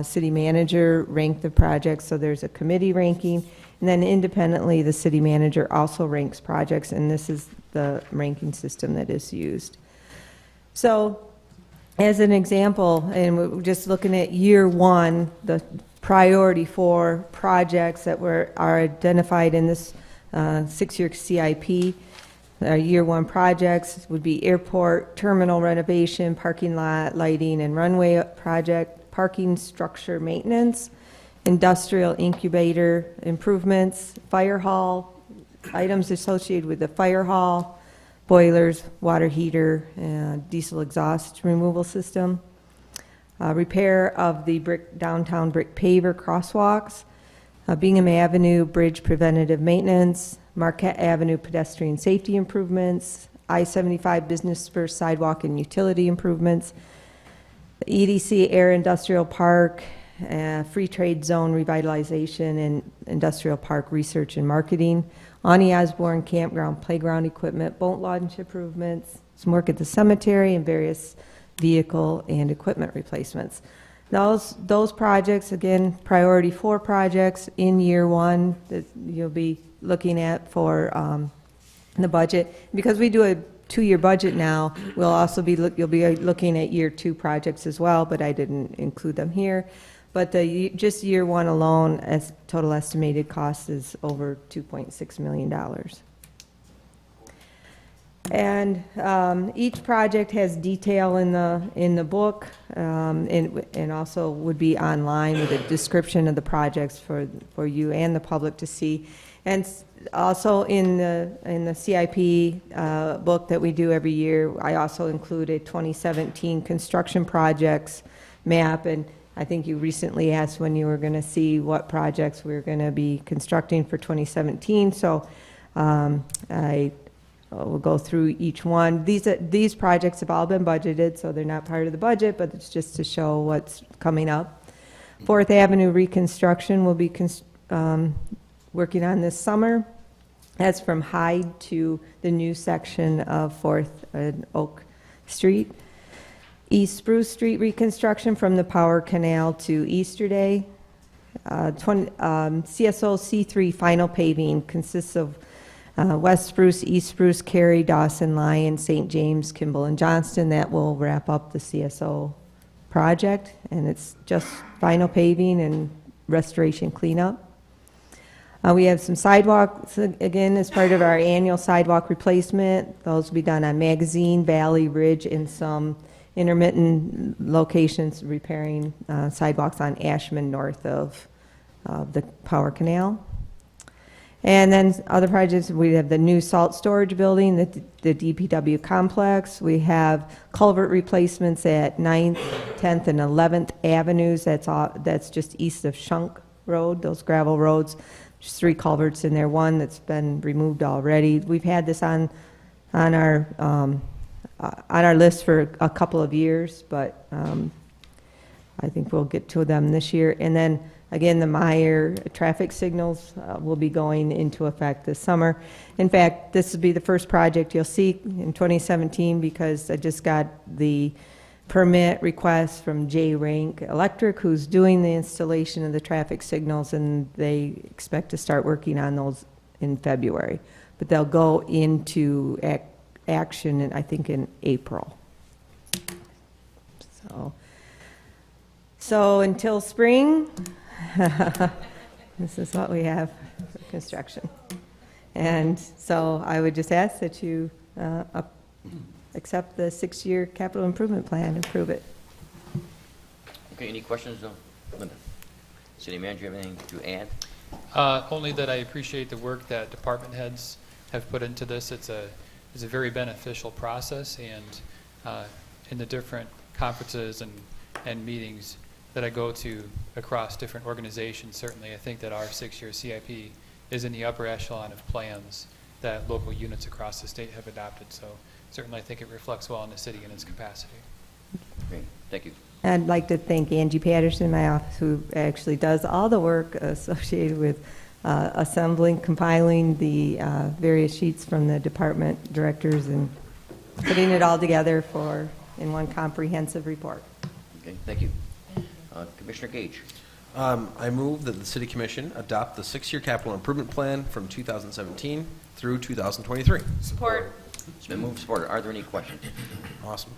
city manager rank the projects. So there's a committee ranking, and then independently the city manager also ranks projects, and this is the ranking system that is used. So as an example, and we're just looking at year 1, the priority 4 projects that are identified in this 6-year CIP. Year 1 projects would be airport terminal renovation, parking lot lighting and runway project, parking structure maintenance, industrial incubator improvements, fire hall, items associated with the fire hall, boilers, water heater, diesel exhaust removal system, repair of the downtown brick paver crosswalks, Bingham Avenue bridge preventative maintenance, Marquette Avenue pedestrian safety improvements, I-75 business spur sidewalk and utility improvements, the EDC Air Industrial Park, free trade zone revitalization and industrial park research and marketing, Ani Osborne campground playground equipment, boat launch improvements, some work at the cemetery, and various vehicle and equipment replacements. Those projects, again, priority 4 projects in year 1 that you'll be looking at for the budget. Because we do a 2-year budget now, we'll also be you'll be looking at year 2 projects as well, but I didn't include them here. But just year 1 alone, as total estimated cost is over $2.6 million. And each project has detail in the book, and also would be online with a description of the projects for you and the public to see. And also in the CIP book that we do every year, I also include a 2017 construction projects map. And I think you recently asked when you were going to see what projects we were going to be constructing for 2017. So we'll go through each one. These projects have all been budgeted, so they're not part of the budget, but it's just to show what's coming up. 4th Avenue reconstruction will be working on this summer. That's from Hyde to the new section of 4th and Oak Street. East Spruce Street reconstruction from the Power Canal to Easterday. CSO C3 final paving consists of West Spruce, East Spruce, Cary, Dawson, Lyon, St. James, Kimball, and Johnston. That will wrap up the CSO project, and it's just final paving and restoration cleanup. We have some sidewalks, again, as part of our annual sidewalk replacement. Those will be done on Magazine, Valley, Ridge, and some intermittent locations repairing sidewalks on Ashman north of the Power Canal. And then other projects, we have the new salt storage building, the DPW complex. We have culvert replacements at 9th, 10th, and 11th Avenues. That's just east of Shunk Road, those gravel roads. There's 3 culverts in there, one that's been removed already. We've had this on our list for a couple of years, but I think we'll get to them this year. And then again, the Meyer traffic signals will be going into effect this summer. In fact, this will be the first project you'll see in 2017 because I just got the permit request from J Rank Electric, who's doing the installation of the traffic signals, and they expect to start working on those in February. But they'll go into action, I think, in April. So until spring, this is what we have for construction. And so I would just ask that you accept the 6-year capital improvement plan and approve it. Okay, any questions, Linda? City Manager, have anything to add? Only that I appreciate the work that department heads have put into this. It's a very beneficial process, and in the different conferences and meetings that I go to across different organizations, certainly I think that our 6-year CIP is in the upper echelon of plans that local units across the state have adopted. So certainly I think it reflects well on the city and its capacity. Great, thank you. I'd like to thank Angie Patterson in my office, who actually does all the work associated with assembling, compiling the various sheets from the department directors and putting it all together in one comprehensive report. Okay, thank you. Commissioner Gage. I move that the City Commission adopt the 6-year capital improvement plan from 2017 through 2023. Support. It's been moved and supported. Are there any questions? Awesome.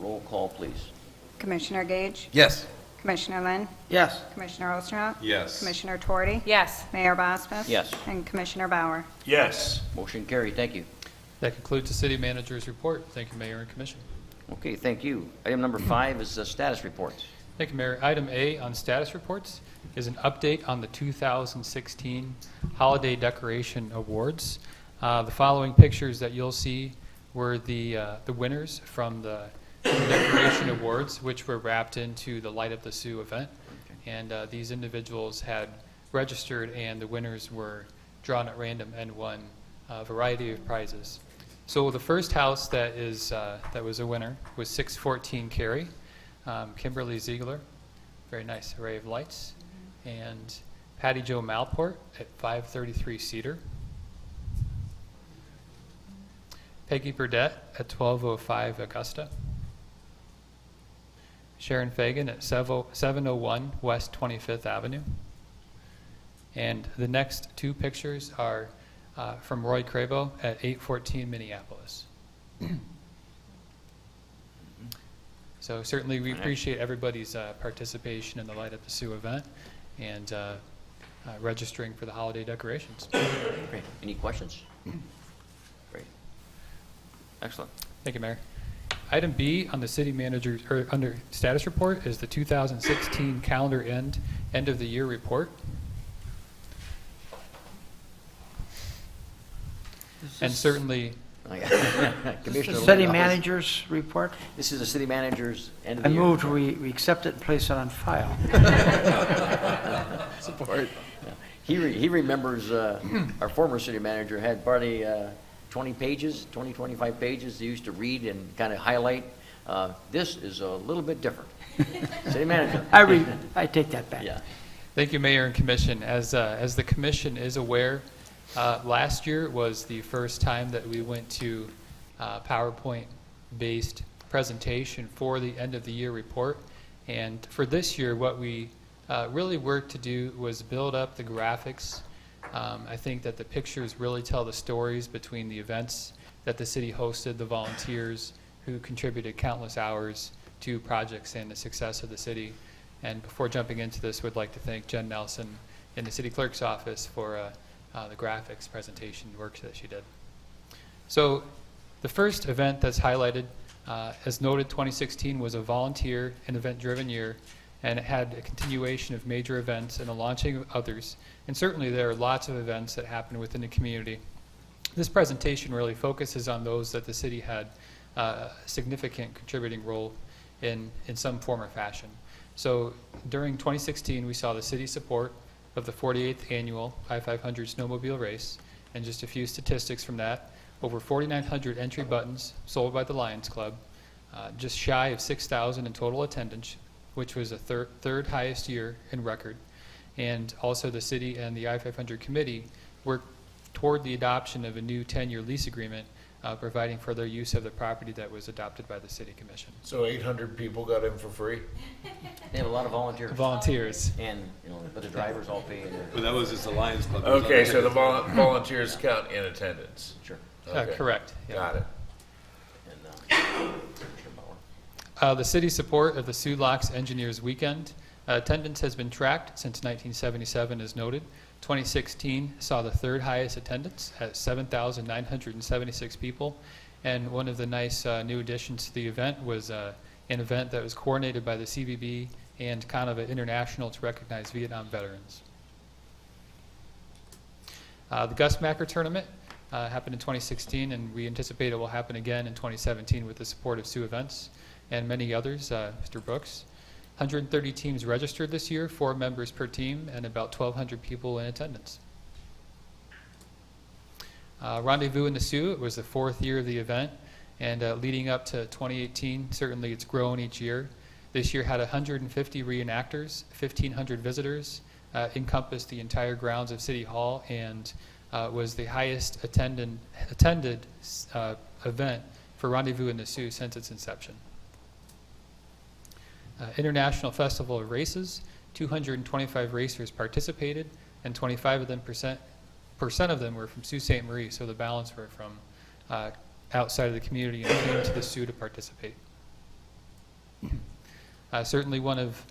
Roll call, please. Commissioner Gage? Yes. Commissioner Lynn? Yes. Commissioner Ostroff? Yes. Commissioner Tuorty? Yes. Mayor Bosmas? Yes. And Commissioner Bauer? Yes. Motion carried. Thank you. That concludes the city manager's report. Thank you, Mayor and Commission. Okay, thank you. Item number 5 is status reports. Thank you, Mayor. Item A on status reports is an update on the 2016 Holiday Decoration Awards. The following pictures that you'll see were the winners from the Decoration Awards, which were wrapped into the Light Up the Sioux event. And these individuals had registered, and the winners were drawn at random and won a variety of prizes. So the first house that was a winner was 614 Cary, Kimberly Ziegler, very nice array of lights, and Patty Jo Malport at 533 Cedar, Peggy Burdett at 1205 Augusta, Sharon Fagan at 701 West 25th Avenue, and the next two pictures are from Roy Cravo at 814 Minneapolis. So certainly we appreciate everybody's participation in the Light Up the Sioux event and registering for the holiday decorations. Great. Any questions? Great. Excellent. Thank you, Mayor. Item B on the city manager, or under status report, is the 2016 calendar end of the year report. And certainly, Commissioner City Lynn, manager's report. this is the city manager's end of I the year. move we accept it and place it on file. Support. He remembers our former city manager had probably 20 pages, 20, 25 pages he used to read and kind of highlight. This is a little bit different. City manager. I take that back. Yeah. thank you, Mayor and Commission. As the Commission is aware, last year was the first time that we went to PowerPoint-based presentation for the end of the year report. And for this year, what we really worked to do was build up the graphics. I think that the pictures really tell the stories between the events that the city hosted, the volunteers who contributed countless hours to projects and the success of the city. And before jumping into this, would like to thank Jen Nelson in the city clerk's office for the graphics presentation work that she did. So the first event that's highlighted, as noted, 2016 was a volunteer and event-driven year, and it had a continuation of major events and the launching of others. And certainly there are lots of events that happen within the community. This presentation really focuses on those that the city had a significant contributing role in some form or fashion. So during 2016, we saw the city's support of the 48th annual I-500 snowmobile race, and just a few statistics from that. Over 4,900 entry buttons sold by the Lions Club, just shy of 6,000 in total attendance, which was a third highest year in record. And also the city and the I-500 committee worked toward the adoption of a new 10-year lease agreement providing for their use of the property that was adopted by the City Commission. So 800 people got in for free? They have a lot of volunteers. Volunteers. And, but the drivers all pay. But that was just the Lions Club. Okay, so the volunteers count in attendance? Sure. Okay. Correct. Yeah. Got it. And, The city's support of the Sioux Locks Engineers Weekend. Attendance has been tracked since 1977, as noted. 2016 saw the third highest attendance at 7,976 people. And one of the nice new additions to the event was an event that was coordinated by the CVB and Canada International to recognize Vietnam veterans. The Gus Macker Tournament happened in 2016, and we anticipate it will happen again in 2017 with the support of Sioux Events and many others, Mr. Brooks. 130 teams registered this year, 4 members per team, and about 1,200 people in attendance. Rendezvous in the Sioux, it was the 4th year of the event, and leading up to 2018, certainly it's grown each year. This year had 150 reenactors, 1,500 visitors, encompassed the entire grounds of City Hall, and was the highest attended event for Rendezvous in the Sioux since its inception. International Festival of Races, 225 racers participated, and 25% of them were from Sault Ste. Marie, so the balance were from outside of the community and came to the Sioux to participate. Certainly one of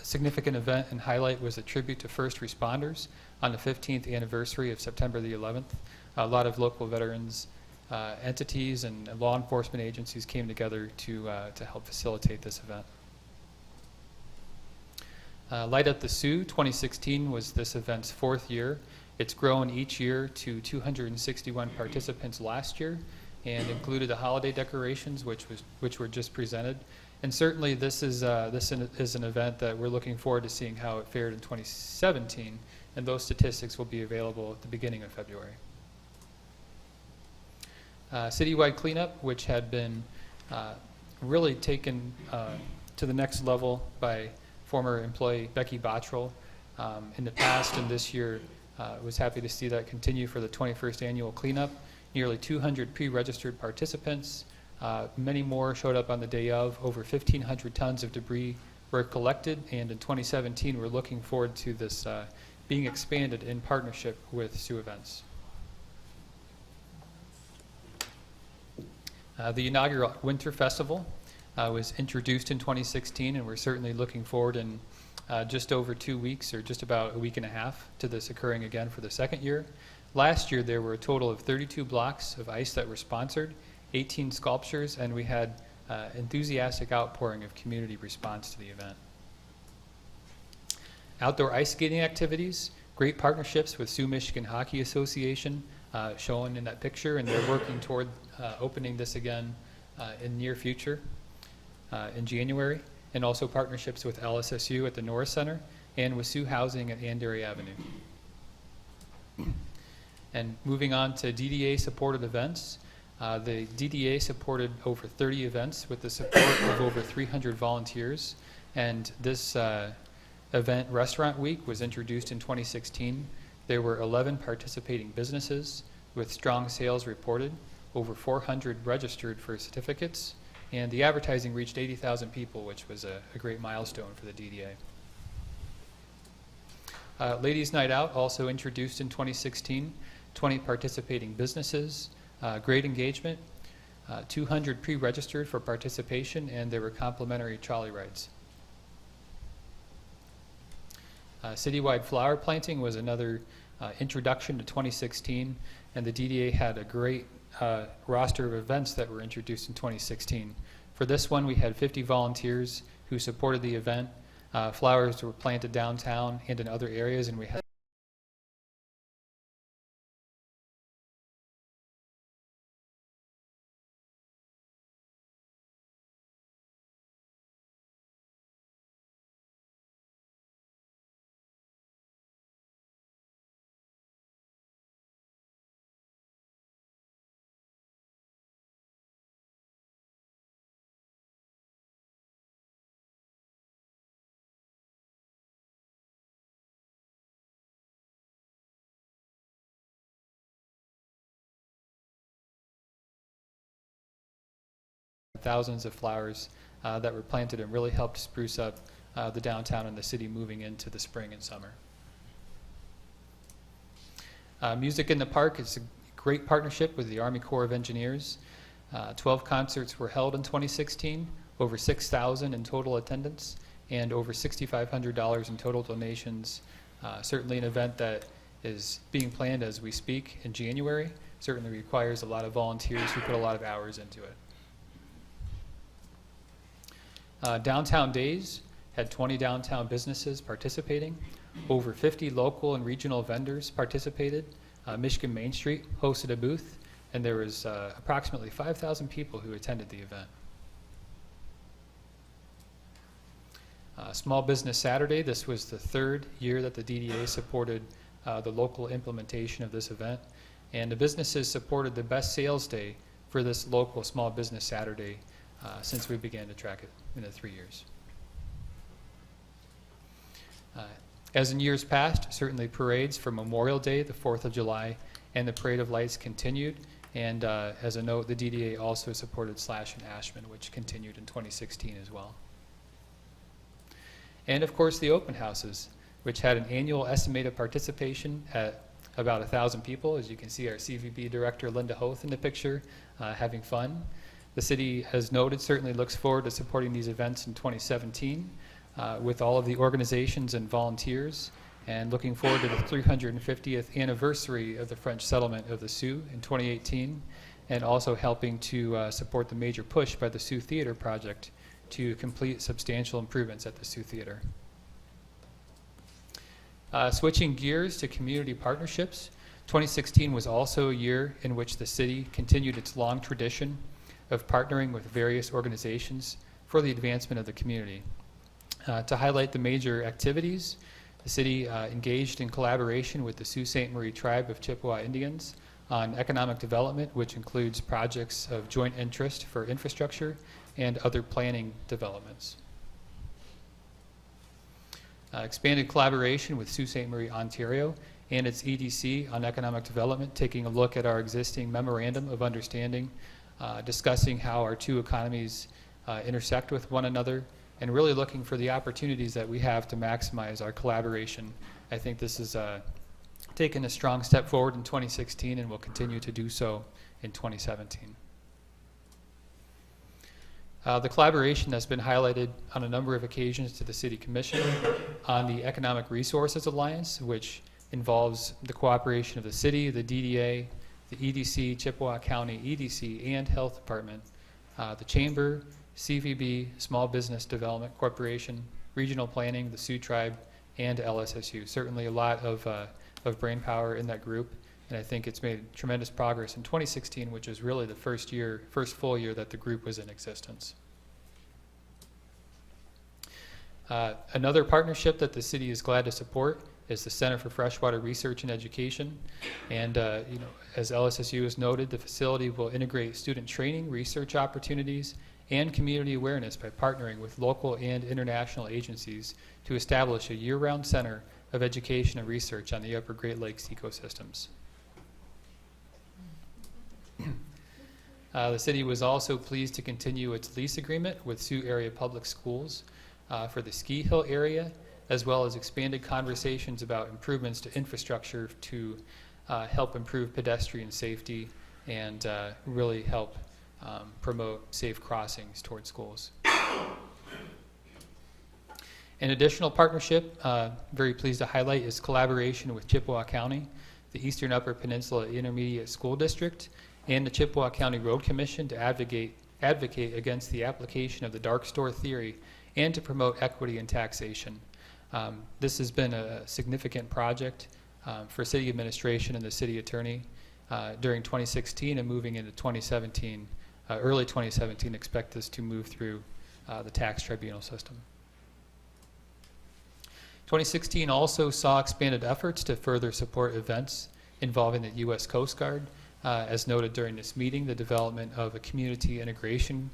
significant event and highlight was a tribute to first responders on the 15th anniversary of September the 11th. A lot of local veterans entities and law enforcement agencies came together to help facilitate this event. Light Up the Sioux 2016 was this event's 4th year. It's grown each year to 261 participants last year, and included the holiday decorations, which were just presented. And certainly this is an event that we're looking forward to seeing how it fared in 2017, and those statistics will be available at the beginning of February. Citywide cleanup, which had been really taken to the next level by former employee Becky Bottrell in the past, and this year was happy to see that continue for the 21st annual cleanup. Nearly 200 pre-registered participants. Many more showed up on the day of. Over 1,500 tons of debris were collected, and in 2017 we're looking forward to this being expanded in partnership with Sioux Events. The inaugural Winter Festival was introduced in 2016, and we're certainly looking forward in just over 2 weeks, or just about a week and a half, to this occurring again for the 2nd year. Last year there were a total of 32 blocks of ice that were sponsored, 18 sculptures, and we had enthusiastic outpouring of community response to the event. Outdoor ice skating activities, great partnerships with Sioux Michigan Hockey Association, shown in that picture, and they're working toward opening this again in near future in January, and also partnerships with LSSU at the Norris Center and with Sioux Housing at Andory Avenue. And moving on to DDA supported events. The DDA supported over 30 events with the support of over 300 volunteers, and this event, Restaurant Week, was introduced in 2016. There were 11 participating businesses with strong sales reported, over 400 registered for certificates, and the advertising reached 80,000 people, which was a great milestone for the DDA. Ladies Night Out, also introduced in 2016, 20 participating businesses, great engagement, 200 pre-registered for participation, and there were complimentary trolley rides. Citywide flower planting was another introduction to 2016, and the DDA had a great roster of events that were introduced in 2016. For this one, we had 50 volunteers who supported the event. Flowers were planted downtown and in other areas, and we had thousands of flowers that were planted and really helped spruce up the downtown and the city moving into the spring and summer. Music in the Park is a great partnership with the Army Corps of Engineers. 12 concerts were held in 2016, over 6,000 in total attendance, and over $6,500 in total donations. Certainly an event that is being planned as we speak in January. Certainly requires a lot of volunteers who put a lot of hours into it. Downtown Days had 20 downtown businesses participating. Over 50 local and regional vendors participated. Michigan Main Street hosted a booth, and there was approximately 5,000 people who attended the event. Small Business Saturday, this was the third year that the DDA supported the local implementation of this event, and the businesses supported the best sales day for this local Small Business Saturday since we began to track it in the 3 years. As in years past, certainly parades for Memorial Day, the 4th of July, and the Parade of Lights continued. And as a note, the DDA also supported Slash and Ashman, which continued in 2016 as well. And of course, the open houses, which had an annual estimated participation at about 1,000 people. As you can see, our CVB director, Linda Hoth, in the picture, having fun. The city, as noted, certainly looks forward to supporting these events in 2017 with all of the organizations and volunteers, and looking forward to the 350th anniversary of the French settlement of the Sault in 2018, and also helping to support the major push by the Sault Theater Project to complete substantial improvements at the Sault Theater. Switching gears to community partnerships, 2016 was also a year in which the city continued its long tradition of partnering with various organizations for the advancement of the community. To highlight the major activities, the city engaged in collaboration with the Sault Ste. Marie Tribe of Chippewa Indians on economic development, which includes projects of joint interest for infrastructure and other planning developments. Expanded collaboration with Sault Ste. Marie, Ontario, and its EDC on economic development, taking a look at our existing memorandum of understanding, discussing how our two economies intersect with one another, and really looking for the opportunities that we have to maximize our collaboration. I think this is taken a strong step forward in 2016 and will continue to do so in 2017. The collaboration that's been highlighted on a number of occasions to the City Commission on the Economic Resources Alliance, which involves the cooperation of the city, the DDA, the EDC, Chippewa County EDC, and Health Department, the Chamber, CVB, Small Business Development Corporation, Regional Planning, the Sioux Tribe, and LSSU. Certainly a lot of brain power in that group, and I think it's made tremendous progress in 2016, which is really the first full year that the group was in existence. Another partnership that the city is glad to support is the Center for Freshwater Research and Education. And as LSSU has noted, the facility will integrate student training, research opportunities, and community awareness by partnering with local and international agencies to establish a year-round center of education and research on the Upper Great Lakes ecosystems. The city was also pleased to continue its lease agreement with Sioux Area Public Schools for the Ski Hill area, as well as expanded conversations about improvements to infrastructure to help improve pedestrian safety and really help promote safe crossings towards schools. An additional partnership, very pleased to highlight, is collaboration with Chippewa County, the Eastern Upper Peninsula Intermediate School District, and the Chippewa County Road Commission to advocate against the application of the dark store theory and to promote equity in taxation. This has been a significant project for city administration and the city attorney during 2016 and moving into 2017. Early 2017, expect this to move through the tax tribunal system. 2016 also saw expanded efforts to further support events involving the U.S. Coast Guard. As noted during this meeting, the development of a community integration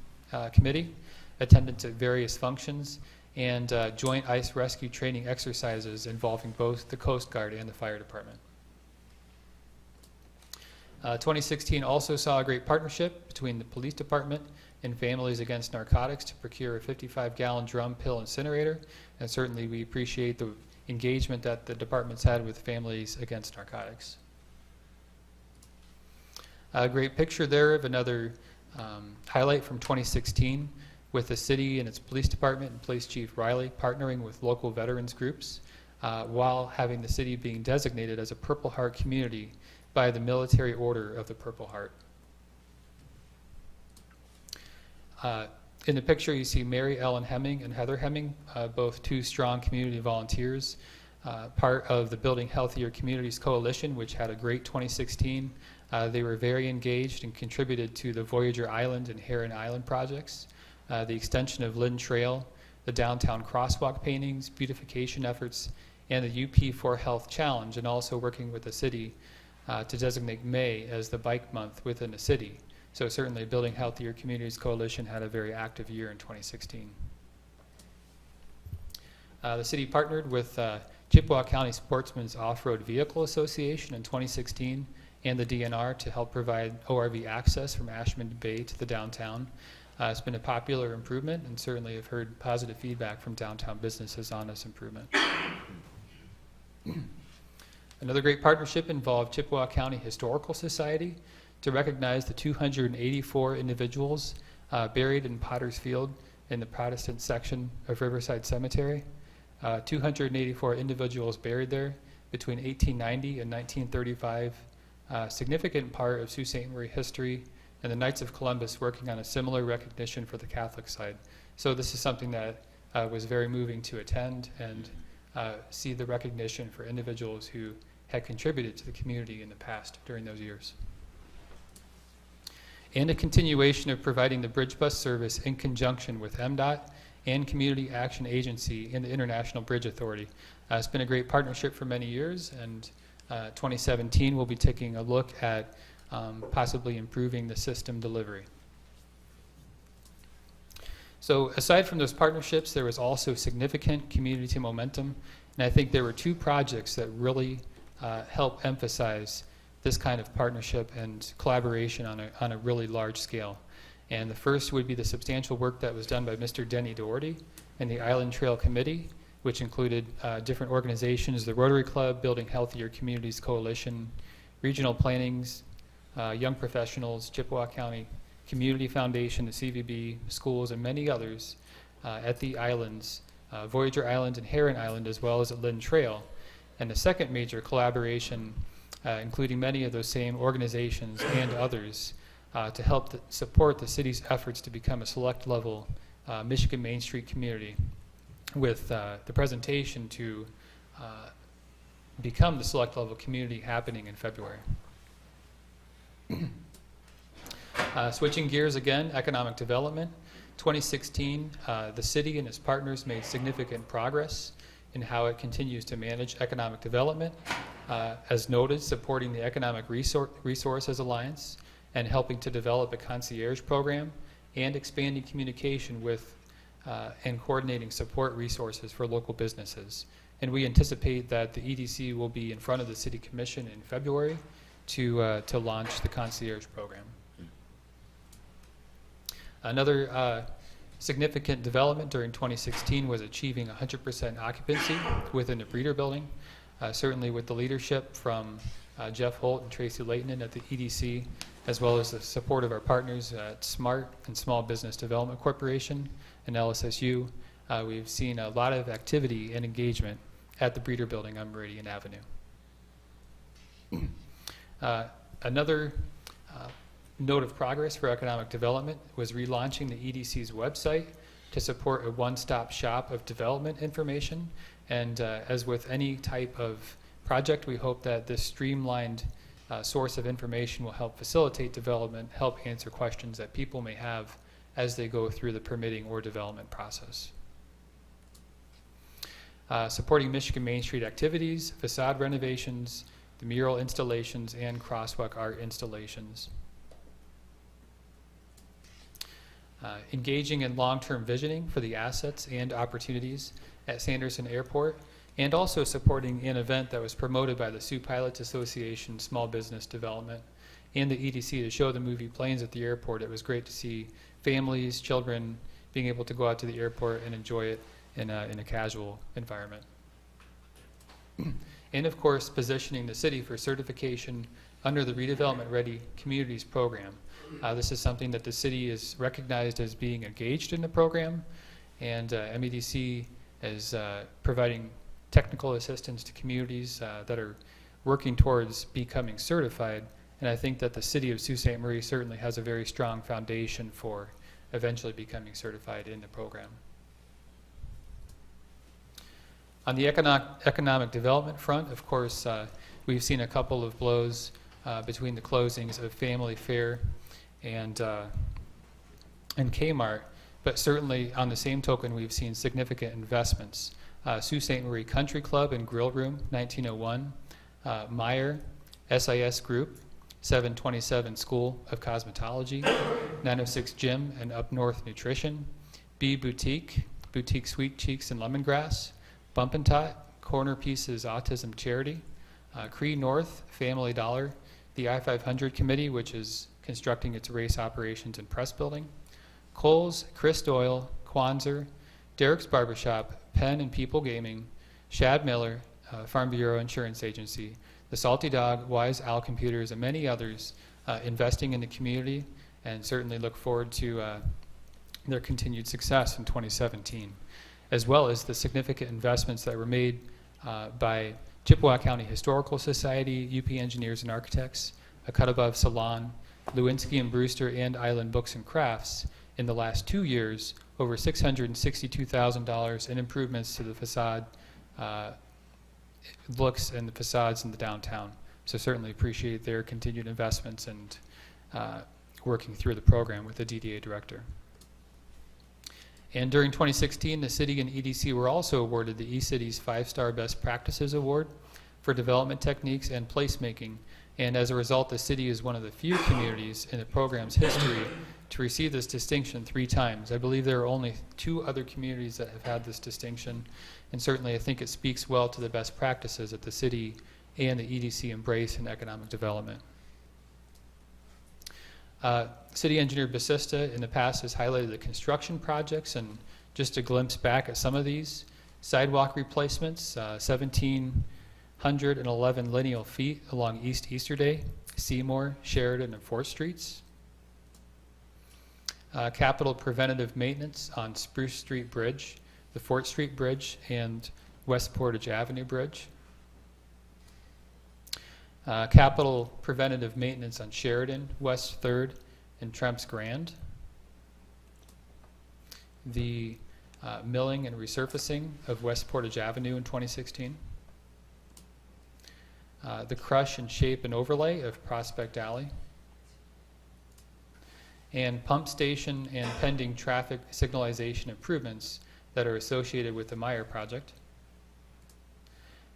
committee, attendance at various functions, and joint ice rescue training exercises involving both the Coast Guard and the Fire Department. 2016 also saw a great partnership between the Police Department and Families Against Narcotics to procure a 55-gallon drum pill incinerator. And certainly we appreciate the engagement that the department's had with Families Against Narcotics. A great picture there of another highlight from 2016 with the city and its police department and Police Chief Riley partnering with local veterans groups while having the city being designated as a Purple Heart community by the Military Order of the Purple Heart. In the picture you see Mary Ellen Hemming and Heather Hemming, both two strong community volunteers, part of the Building Healthier Communities Coalition, which had a great 2016. They were very engaged and contributed to the Voyager Island and Heron Island projects, the extension of Lynn Trail, the downtown crosswalk paintings, beautification efforts, and the UP4 Health Challenge, and also working with the city to designate May as the bike month within the city. So certainly Building Healthier Communities Coalition had a very active year in 2016. The city partnered with Chippewa County Sportsman's Off-Road Vehicle Association in 2016 and the DNR to help provide ORV access from Ashland Bay to the downtown. It's been a popular improvement, and certainly have heard positive feedback from downtown businesses on this improvement. Another great partnership involved Chippewa County Historical Society to recognize the 284 individuals buried in Potter's Field in the Protestant section of Riverside Cemetery. 284 individuals buried there between 1890 and 1935, significant part of Sault Ste. Marie history, and the Knights of Columbus working on a similar recognition for the Catholic side. So this is something that was very moving to attend and see the recognition for individuals who had contributed to the community in the past during those years. And a continuation of providing the bridge bus service in conjunction with MDOT and Community Action Agency and the International Bridge Authority. It's been a great partnership for many years, and 2017 we'll be taking a look at possibly improving the system delivery. So aside from those partnerships, there was also significant community momentum, and I think there were two projects that really help emphasize this kind of partnership and collaboration on a really large scale. And the first would be the substantial work that was done by Mr. Denny Doherty and the Island Trail Committee, which included different organizations, the Rotary Club, Building Healthier Communities Coalition, regional plannings, young professionals, Chippewa County Community Foundation, the CVB, schools, and many others at the islands, Voyager Island and Heron Island, as well as at Lynn Trail. And the second major collaboration, including many of those same organizations and others, to help support the city's efforts to become a select level Michigan Main Street community, with the presentation to become the select level community happening in February. Switching gears again, economic development. 2016, the city and its partners made significant progress in how it continues to manage economic development. As noted, supporting the Economic Resources Alliance and helping to develop a concierge program and expanding communication with and coordinating support resources for local businesses. And we anticipate that the EDC will be in front of the City Commission in February to launch the concierge program. Another significant development during 2016 was achieving 100% occupancy within the Breeder Building, certainly with the leadership from Jeff Holt and Tracy Leighton at the EDC, as well as the support of our partners at SMART and Small Business Development Corporation and LSSU. We've seen a lot of activity and engagement at the Breeder Building on Meridian Avenue. Another note of progress for economic development was relaunching the EDC's website to support a one-stop shop of development information. And as with any type of project, we hope that this streamlined source of information will help facilitate development, help answer questions that people may have as they go through the permitting or development process. Supporting Michigan Main Street activities, facade renovations, the mural installations, and crosswalk art installations. Engaging in long-term visioning for the assets and opportunities at Sanderson Airport, and also supporting an event that was promoted by the Sioux Pilots Association Small Business Development and the EDC to show the movie Planes at the Airport. It was great to see families, children being able to go out to the airport and enjoy it in a casual environment. And of course, positioning the city for certification under the Redevelopment Ready Communities program. This is something that the city is recognized as being engaged in the program, and MEDC is providing technical assistance to communities that are working towards becoming certified. And I think that the city of Sault Ste. Marie certainly has a very strong foundation for eventually becoming certified in the program. On the economic development front, of course, we've seen a couple of blows between the closings of Family Fare and Kmart, but certainly on the same token, we've seen significant investments. Sault Ste. Marie Country Club and Grill Room, 1901, Meyer, SIS Group, 727 School of Cosmetology, 906 Gym and Up North Nutrition, B Boutique, Boutique Sweet Cheeks and Lemongrass, Bump and Tot, Corner Pieces Autism Charity, Cree North, Family Dollar, the I-500 Committee, which is constructing its race operations and press building, Kohl's, Chris Doyle, Quanzer, Derek's Barbershop, Penn and People Gaming, Shad Miller, Farm Bureau Insurance Agency, the Salty Dog, Wise Owl Computers, and many others investing in the community, and certainly look forward to their continued success in 2017, as well as the significant investments that were made by Chippewa County Historical Society, UP Engineers and Architects, A Cut Above Salon, Lewinsky and Brewster, and Island Books and Crafts in the last 2 years, over $662,000 in improvements to the facade looks and the facades in the downtown. So certainly appreciate their continued investments and working through the program with the DDA director. And during 2016, the city and EDC were also awarded the eCities 5-Star Best Practices Award for development techniques and placemaking. And as a result, the city is one of the few communities in the program's history to receive this distinction 3 times. I believe there are only 2 other communities that have had this distinction. And certainly I think it speaks well to the best practices that the city and the EDC embrace in economic development. City Engineer Basista in the past has highlighted the construction projects, and just a glimpse back at some of these. Sidewalk replacements, 1,711 lineal feet along East Easterday, Seymour, Sheridan, and 4th Streets. Capital preventative maintenance on Spruce Street Bridge, the 4th Street Bridge, and West Portage Avenue Bridge. Capital preventative maintenance on Sheridan, West 3rd, and Tremps Grand. The milling and resurfacing of West Portage Avenue in 2016. The crush and shape and overlay of Prospect Alley. And pump station and pending traffic signalization improvements that are associated with the Meyer project,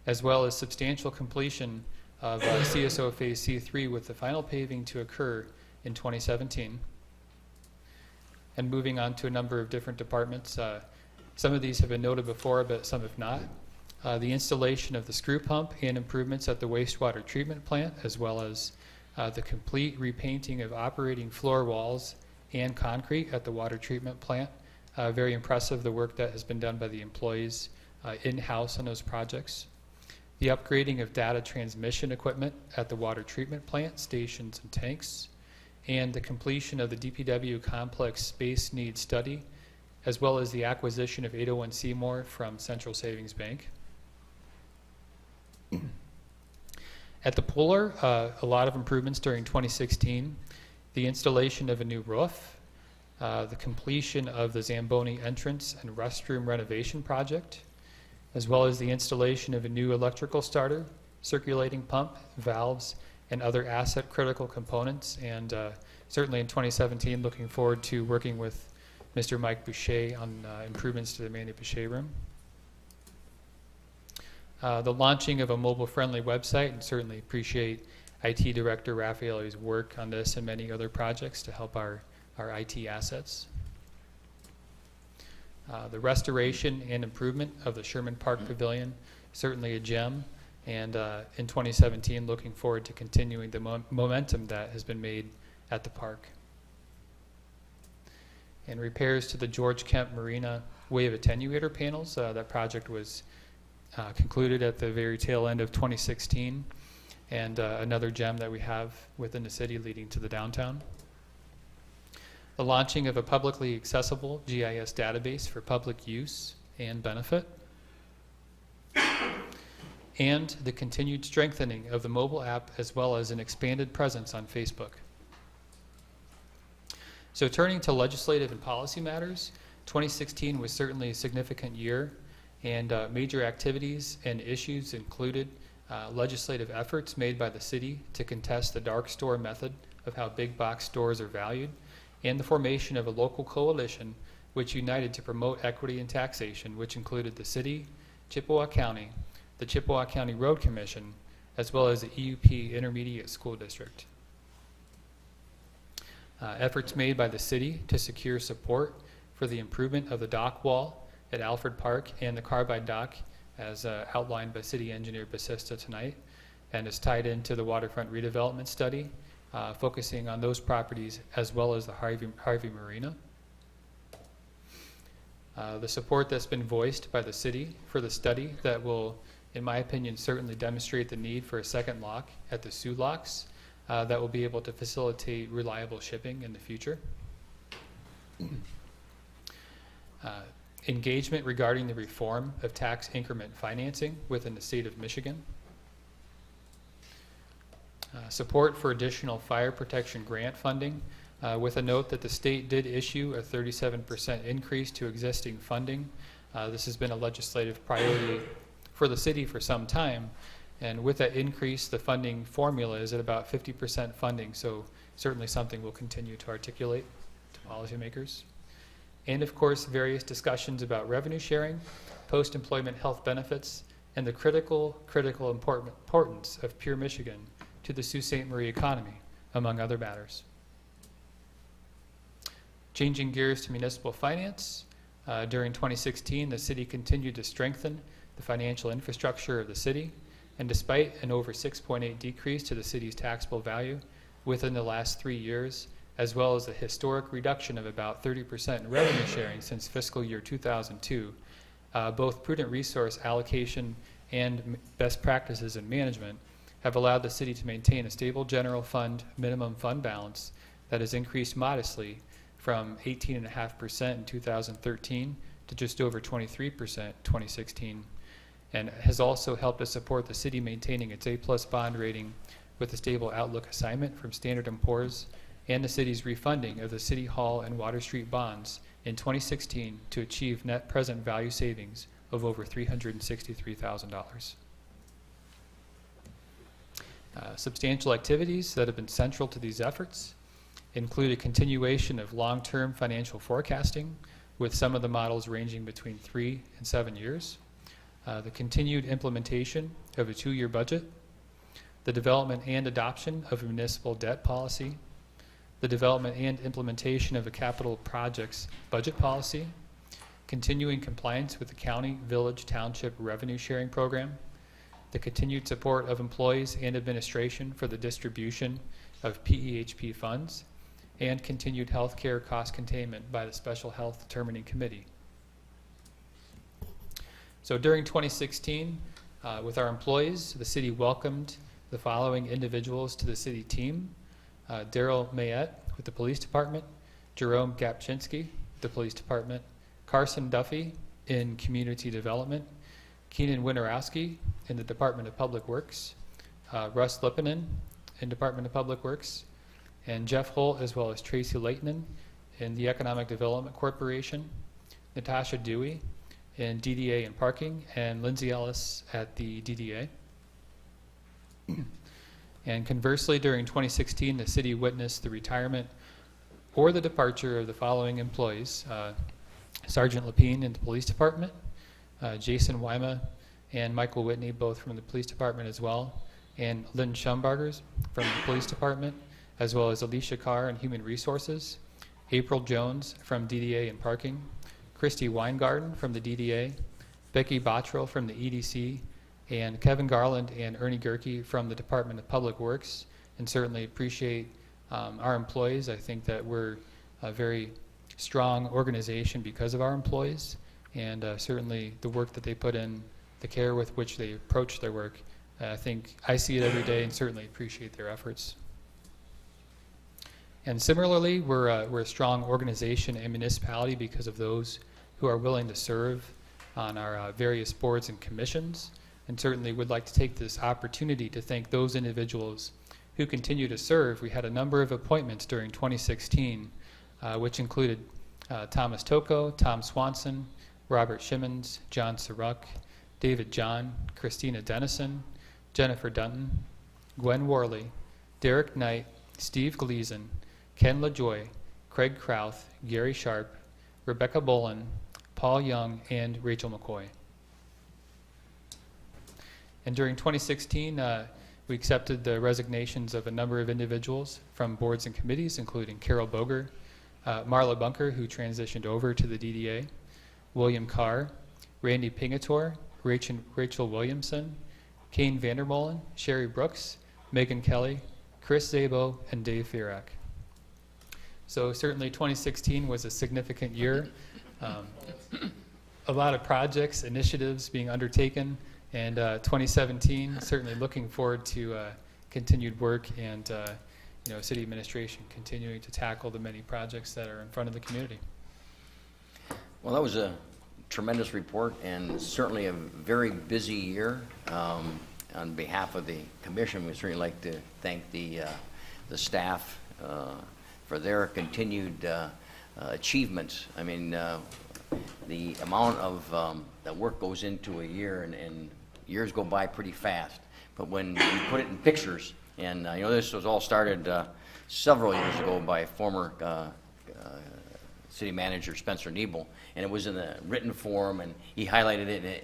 as well as substantial completion of CSO Phase C3 with the final paving to occur in 2017. And moving on to a number of different departments. Some of these have been noted before, but some have not. The installation of the screw pump and improvements at the wastewater treatment plant, as well as the complete repainting of operating floor walls and concrete at the water treatment plant. Very impressive, the work that has been done by the employees in-house on those projects. The upgrading of data transmission equipment at the water treatment plant, stations, and tanks, and the completion of the DPW complex space needs study, as well as the acquisition of 801 Seymour from Central Savings Bank. At the Puller, a lot of improvements during 2016. The installation of a new roof, the completion of the Zamboni entrance and restroom renovation project, as well as the installation of a new electrical starter, circulating pump, valves, and other asset critical components. And certainly in 2017, looking forward to working with Mr. Mike Boucher on improvements to the Manny Boucher room. The launching of a mobile-friendly website, and certainly appreciate IT Director Raffaele's work on this and many other projects to help our IT assets. The restoration and improvement of the Sherman Park Pavilion, certainly a gem, And in 2017, looking forward to continuing the momentum that has been made at the park. And repairs to the George Kemp Marina wave attenuator panels. That project was concluded at the very tail end of 2016, and another gem that we have within the city leading to the downtown. The launching of a publicly accessible GIS database for public use and benefit, and the continued strengthening of the mobile app as well as an expanded presence on Facebook. So turning to legislative and policy matters, 2016 was certainly a significant year, and major activities and issues included legislative efforts made by the city to contest the dark store method of how big box stores are valued, and the formation of a local coalition which united to promote equity in taxation, which included the city, Chippewa County, the Chippewa County Road Commission, as well as the EUP Intermediate School District. Efforts made by the city to secure support for the improvement of the dock wall at Alfred Park and the Carbide Dock, as outlined by City Engineer Basista tonight, and is tied into the waterfront redevelopment study, focusing on those properties as well as the Harvey Marina. The support that's been voiced by the city for the study that will, in my opinion, certainly demonstrate the need for a second lock at the Sioux locks that will be able to facilitate reliable shipping in the future. Engagement regarding the reform of tax increment financing within the state of Michigan. Support for additional fire protection grant funding, with a note that the state did issue a 37% increase to existing funding. This has been a legislative priority for the city for some time, and with that increase, the funding formula is at about 50% funding, so certainly something we'll continue to articulate to policymakers. And of course, various discussions about revenue sharing, post-employment health benefits, and the critical importance of Pure Michigan to the Sault Ste. Marie economy, among other matters. Changing gears to municipal finance, during 2016, the city continued to strengthen the financial infrastructure of the city, and despite an over 6.8 decrease to the city's taxable value within the last 3 years, as well as a historic reduction of about 30% in revenue sharing since fiscal year 2002, both prudent resource allocation and best practices in management have allowed the city to maintain a stable general fund minimum fund balance that has increased modestly from 18.5% in 2013 to just over 23% in 2016, and has also helped to support the city maintaining its A+ bond rating with a stable outlook assignment from Standard & Poor's, and the city's refunding of the City Hall and Water Street bonds in 2016 to achieve net present value savings of over $363,000. Substantial activities that have been central to these efforts include a continuation of long-term financial forecasting, with some of the models ranging between 3 and 7 years, the continued implementation of a 2-year budget, the development and adoption of a municipal debt policy, the development and implementation of a capital projects budget policy, continuing compliance with the county, village, township revenue sharing program, the continued support of employees and administration for the distribution of PEHP funds, and continued health care cost containment by the Special Health Determining Committee. So during 2016, with our employees, the city welcomed the following individuals to the city team: Daryl Mayette with the Police Department, Jerome Gapczynski, the Police Department, Carson Duffy in Community Development, Keenan Winterowski in the Department of Public Works, Russ Lippanen in Department of Public Works, and Jeff Holt, as well as Tracy Leighton in the Economic Development Corporation, Natasha Dewey in DDA and Parking, and Lindsay Ellis at the DDA. And conversely, during 2016, the city witnessed the retirement or the departure of the following employees: Sergeant Lapine in the Police Department, Jason Wyma and Michael Whitney, both from the Police Department as well, and Lynn Schumbargers from the Police Department, as well as Alicia Carr in Human Resources, April Jones from DDA and Parking, Christy Weingarten from the DDA, Becky Bottrell from the EDC, and Kevin Garland and Ernie Gerke from the Department of Public Works, and certainly appreciate our employees. I think that we're a very strong organization because of our employees, and certainly the work that they put in, the care with which they approach their work. I think I see it every day and certainly appreciate their efforts. And similarly, we're a strong organization and municipality because of those who are willing to serve on our various boards and commissions, and certainly would like to take this opportunity to thank those individuals who continue to serve. We had a number of appointments during 2016, which included Thomas Toko, Tom Swanson, Robert Shimmons, John Saruk, David John, Christina Dennison, Jennifer Dunton, Gwen Worley, Derek Knight, Steve Gleason, Ken LaJoy, Craig Krauth, Gary Sharp, Rebecca Bolin, Paul Young, and Rachel McCoy. And during 2016, we accepted the resignations of a number of individuals from boards and committees, including Carol Boger, Marla Bunker, who transitioned over to the DDA, William Carr, Randy Pingator, Rachel Williamson, Kane Vandermolen, Sherry Brooks, Megan Kelly, Chris Zabo, and Dave Firak. So certainly 2016 was a significant year. A lot of projects, initiatives being undertaken, and 2017, certainly looking forward to continued work and city administration continuing to tackle the many projects that are in front of the community. Well, that was a tremendous report and certainly a very busy year. On behalf of the commission, we'd certainly like to thank the staff for their continued achievements. I mean, the amount of that work goes into a year, and years go by pretty fast. But when you put it in pictures, and this was all started several years ago by former city manager Spencer Niebel, and it was in a written form, and he highlighted it,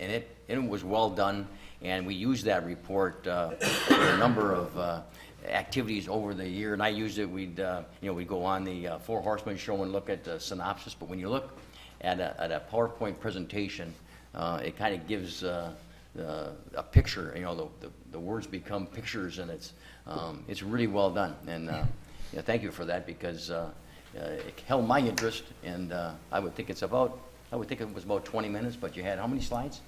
and it was well done. And we used that report for a number of activities over the year, and I used it. We'd go on the Four Horsemen show and look at the synopsis. But when you look at a PowerPoint presentation, it kind of gives a picture. The words become pictures, and it's really well done. And thank you for that, because it held my interest. And I would think it was about 20 minutes. But you had how many slides?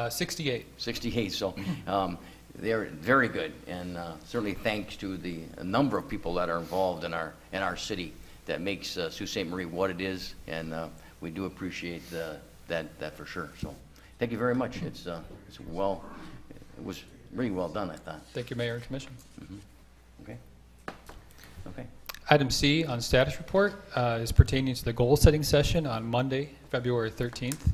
68. 68. So they're very good, and certainly thanks to the number of people that are involved in our city that makes Sault Ste. Marie what it is, and we do appreciate that for sure. So thank you very much. It was really well done, I thought. Thank you, Mayor and Commission. Mm-hmm. Okay. Item C on status report is pertaining to the goal setting session on Monday, February 13th.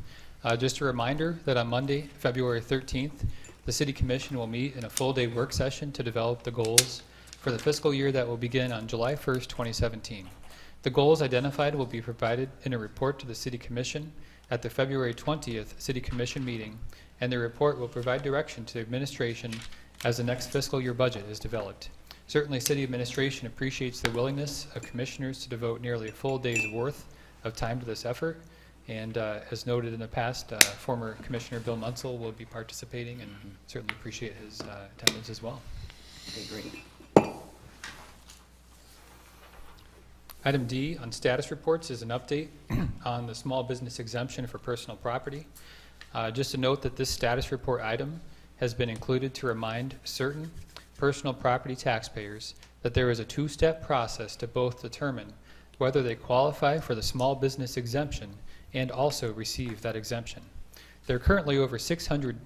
Just a reminder that on Monday, February 13th, the City Commission will meet in a full-day work session to develop the goals for the fiscal year that will begin on July 1st, 2017. The goals identified will be provided in a report to the City Commission at the February 20th City Commission meeting, and the report will provide direction to administration as the next fiscal year budget is developed. Certainly, City Administration appreciates the willingness of commissioners to devote nearly a full day's worth of time to this effort. And as noted in the past, former Commissioner Bill Munsell will be participating, and certainly appreciate his attendance as well. Okay, great. Item D on status reports is an update on the small business exemption for personal property. Just to note that this status report item has been included to remind certain personal property taxpayers that there is a two-step process to both determine whether they qualify for the small business exemption and also receive that exemption. There are currently over 600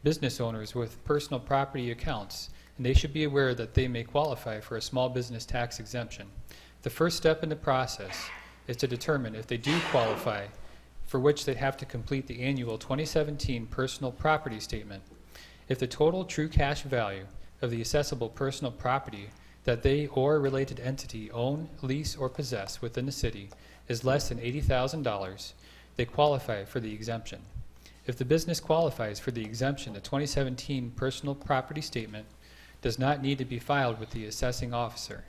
business owners with personal property accounts, and they should be aware that they may qualify for a small business tax exemption. The first step in the process is to determine if they do qualify, for which they have to complete the annual 2017 personal property statement. If the total true cash value of the assessable personal property that they or a related entity own, lease, or possess within the city is less than $80,000, they qualify for the exemption. If the business qualifies for the exemption, the 2017 personal property statement does not need to be filed with the assessing officer.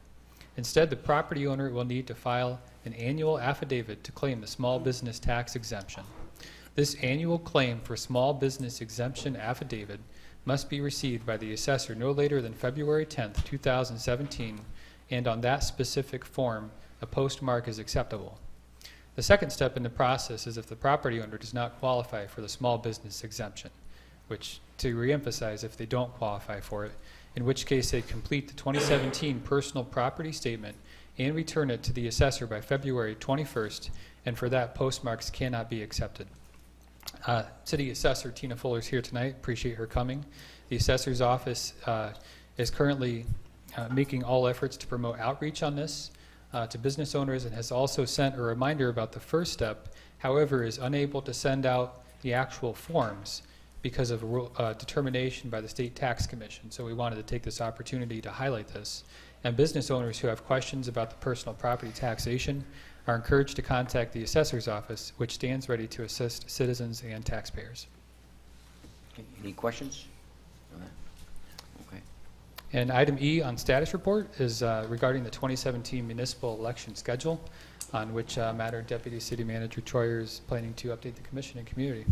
Instead, the property owner will need to file an annual affidavit to claim the small business tax exemption. This annual claim for small business exemption affidavit must be received by the assessor no later than February 10th, 2017, and on that specific form, a postmark is acceptable. The second step in the process is if the property owner does not qualify for the small business exemption, which, to reemphasize, if they don't qualify for it, in which case they complete the 2017 personal property statement and return it to the assessor by February 21st, and for that, postmarks cannot be accepted. City Assessor Tina Fuller is here tonight. Appreciate her coming. The Assessor's Office is currently making all efforts to promote outreach on this to business owners, and has also sent a reminder about the first step, however, is unable to send out the actual forms because of a determination by the State Tax Commission. So we wanted to take this opportunity to highlight this. And business owners who have questions about the personal property taxation are encouraged to contact the Assessor's Office, which stands ready to assist citizens and taxpayers. Okay, any questions on that? Okay. And item E on status report is regarding the 2017 municipal election schedule, on which matter Deputy City Manager Troyer is planning to update the commission and community.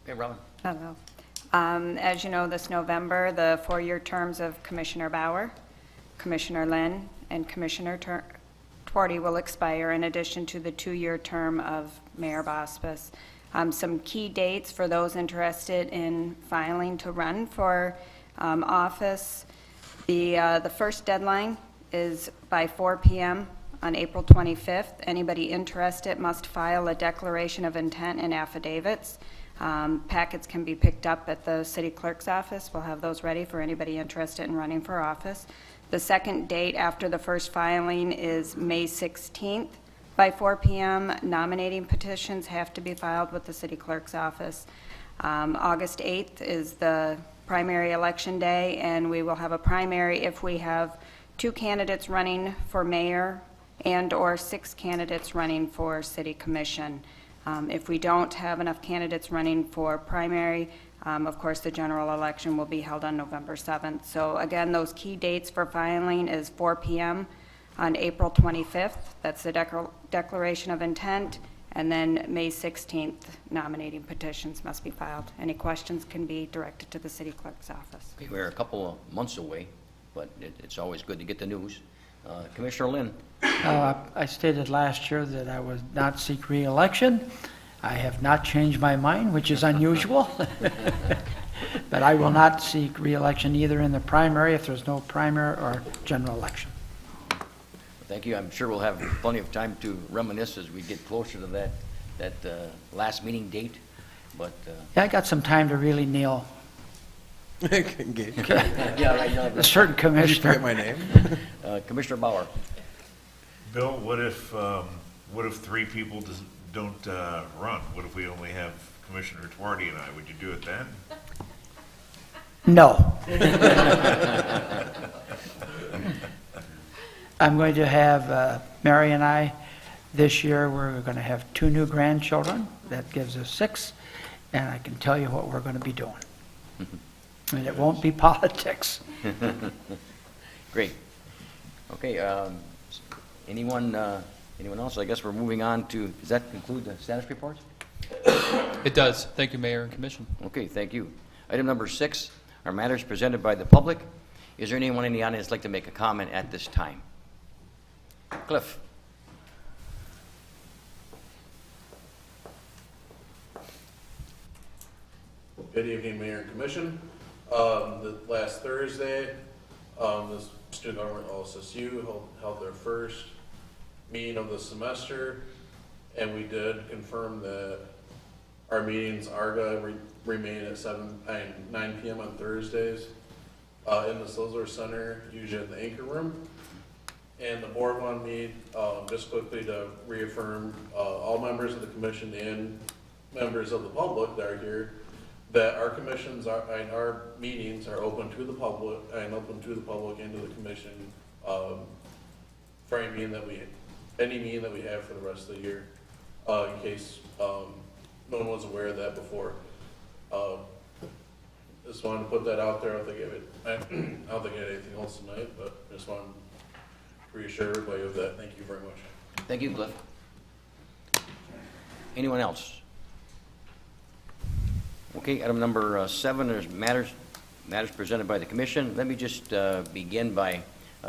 Okay, Robin. Hello. As you know, this November, the 4-year terms of Commissioner Bauer, Commissioner Lynn, and Commissioner Twardy will expire, in addition to the 2-year term of Mayor Bospis. Some key dates for those interested in filing to run for office. The first deadline is by 4 p.m. on April 25th. Anybody interested must file a declaration of intent and affidavits. Packets can be picked up at the city clerk's office. We'll have those ready for anybody interested in running for office. The second date after the first filing is May 16th by 4 p.m. Nominating petitions have to be filed with the city clerk's office. August 8th is the primary election day, and we will have a primary if we have 2 candidates running for mayor and or 6 candidates running for city commission. If we don't have enough candidates running for primary, of course, the general election will be held on November 7th. So again, those key dates for filing is 4 p.m. on April 25th. That's the declaration of intent. And then May 16th, nominating petitions must be filed. Any questions can be directed to the city clerk's office. Okay, we're a couple of months away, but it's always good to get the news. Commissioner Lynn. I stated last year that I would not seek re-election. I have not changed my mind, which is unusual. But I will not seek re-election either in the primary, if there's no primary, or general election. Thank you. I'm sure we'll have plenty of time to reminisce as we get closer to that last meeting date. But Yeah, I got some time to really kneel. yeah, right now, A certain commissioner. Forget my name. Commissioner Bauer. Bill, what if 3 people don't run? What if we only have Commissioner Twardy and I? Would you do it then? No. I'm going to have, Mary and I, this year, we're going to have 2 new grandchildren. That gives us 6, and I can tell you what we're going to be doing. And it won't be politics. Great. Okay, anyone else? I guess we're moving on to, does that conclude the status reports? It does. Thank you, Mayor and Commission. Okay, thank you. Item number 6 are matters presented by the public. Is there anyone in the audience like to make a comment at this time? Cliff. Good evening, Mayor and Commission. The last Thursday, the student government OSSU held their first meeting of the semester, and we did confirm that our meetings are going to remain at 9 p.m. on Thursdays in the Silver Center, usually in the Anchor Room. And the board wanted me just quickly to reaffirm all members of the commission and members of the public that are here that our commissions and our meetings are open to the public and to the commission for any meeting that we have for the rest of the year. In case no one was aware of that before. Just wanted to put that out there. I don't think I had anything else tonight, but just wanted to reassure everybody of that. Thank you very much. Thank you, Cliff. Anyone else? Okay, item number 7 is matters matters presented by the commission. Let me just begin by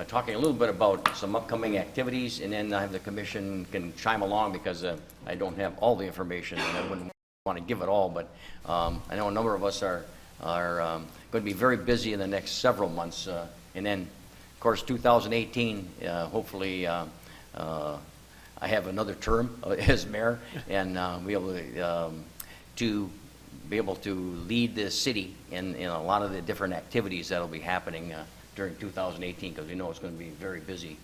talking a little bit about some upcoming activities, and then I have the commission can chime along because I don't have all the information, and I wouldn't want to give it all, but I know a number of us are going to be very busy in the next several months, and then, of course, 2018, hopefully I have another term as mayor, and be able to lead the city in a lot of the different activities that'll be happening during 2018, because we know it's going to be very busy.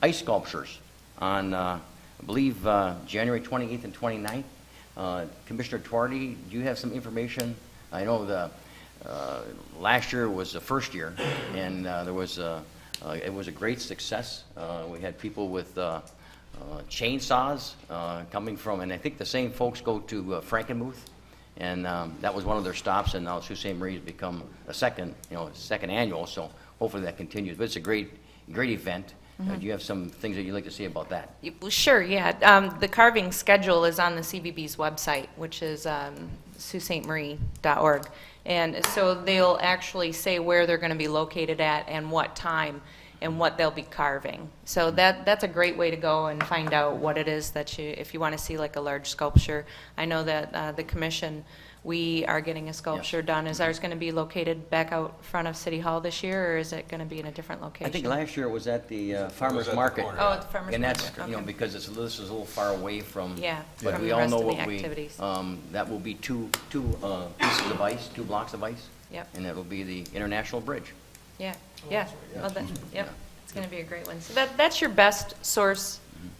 Ice sculptures on, I believe, January 28th and 29th. Commissioner Tuarty, do you have some information? I know last year was the first year, and it was a great success. We had people with chainsaws coming from, and I think the same folks go to Frankenmuth, and that was one of their stops, and now Sault Ste. Marie has become a second annual, so hopefully that continues. But it's a great event. Do you have some things that you'd like to say about that? Well, sure, yeah. The carving schedule is on the CVB's website, which is SaultStMarie.org. And so they'll actually say where they're going to be located at and what time and what they'll be carving. So that's a great way to go and find out what it is that if you want to see like a large sculpture. I know that the commission, we are getting a sculpture done. Is ours going to be located back out front of City Hall this year, or is it going to be in a different location? I think last year it was at the farmer's market. Oh, at the farmer's market. And that's, Okay. because this is a little far away from. Yeah, But from we the all rest know of the what activities. that will be two pieces of ice, 2 blocks of ice. Yep. And that will be the International Bridge. Yeah, yeah. Well, yep, it's going to be a great one. So that's your best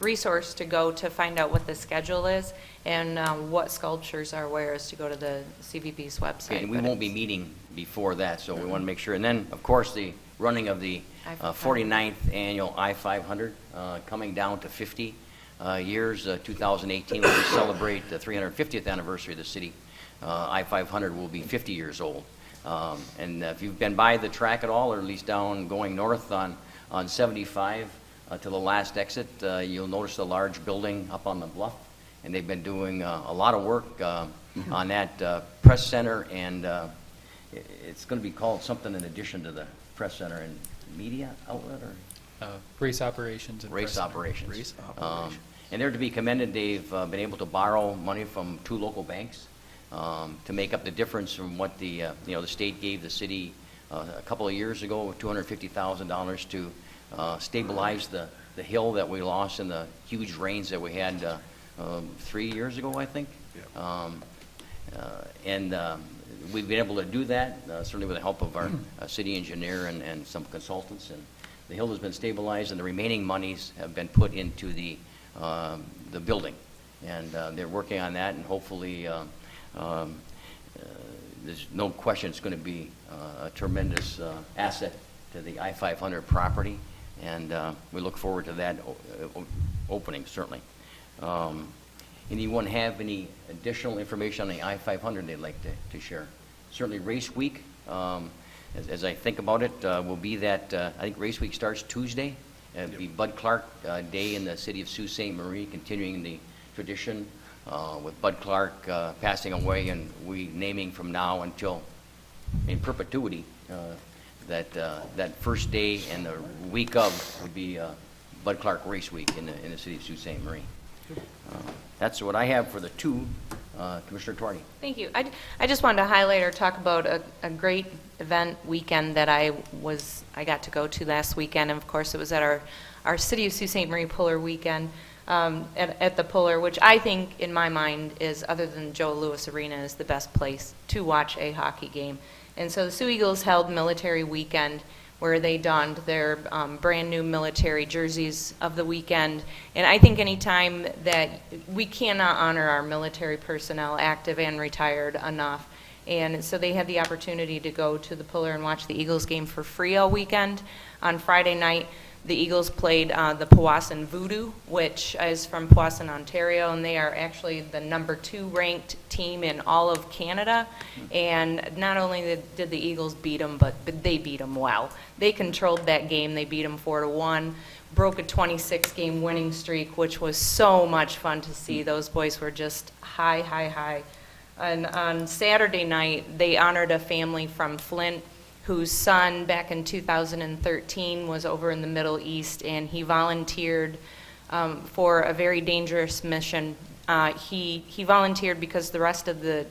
resource to go to find out what the schedule is and what sculptures are where, is to go to the CVB's website. Okay, and we won't be meeting before that, so we want to make sure. And then, of course, the running of the 49th annual I-500 coming down to 50 years. 2018, when we celebrate the 350th anniversary of the city, I-500 will be 50 years old. And if you've been by the track at all, or at least down going north on 75 to the last exit, you'll notice the large building up on the bluff. And they've been doing a lot of work on that press center, and it's going to be called something in addition to the press center and media outlet, or Race operations. And race press operations. Race And they're to be commended. They've been able to borrow money from 2 local banks to make up the difference from what the state gave the city a couple of years ago, $250,000 to stabilize the hill that we lost in the huge rains that we had 3 years ago, I think. And we've been able to do that, certainly with the help of our city engineer and some consultants. And the hill has been stabilized, and the remaining monies have been put into the building. And they're working on that, and hopefully there's no question it's going to be a tremendous asset to the I-500 property. And we look forward to that opening, certainly. Anyone have any additional information on the I-500 they'd like to share? Certainly Race Week, as I think about it, will be that, I think Race Week starts Tuesday. It'll be Bud Clark Day in the city of Sault Ste. Marie, continuing the tradition with Bud Clark passing away, and we naming from now until in perpetuity that first day and the week of would be Bud Clark Race Week in the city of Sault Ste. Marie. That's what I have for the 2. Commissioner Tuarty. Thank you. I just wanted to highlight or talk about a great event weekend that I got to go to last weekend. And of course, it was at our City of Sault Ste. Marie Puller weekend at the Puller, which I think, in my mind, is, other than Joe Louis Arena, is the best place to watch a hockey game. And so the Sioux Eagles held Military Weekend, where they donned their brand new military jerseys of the weekend. And I think any time that we cannot honor our military personnel, active and retired, enough. And so they had the opportunity to go to the Puller and watch the Eagles game for free all weekend. On Friday night, the Eagles played the Powassan Voodoo, which is from Powassan, Ontario, and they are actually the number 2 ranked team in all of Canada. And not only did the Eagles beat them, but they beat them well. They controlled that game. They beat them 4-1, broke a 26-game winning streak, which was so much fun to see. Those boys were just high And on Saturday night, they honored a family from Flint whose son back in 2013 was over in the Middle East, and he volunteered for a very dangerous mission. He volunteered because the rest of the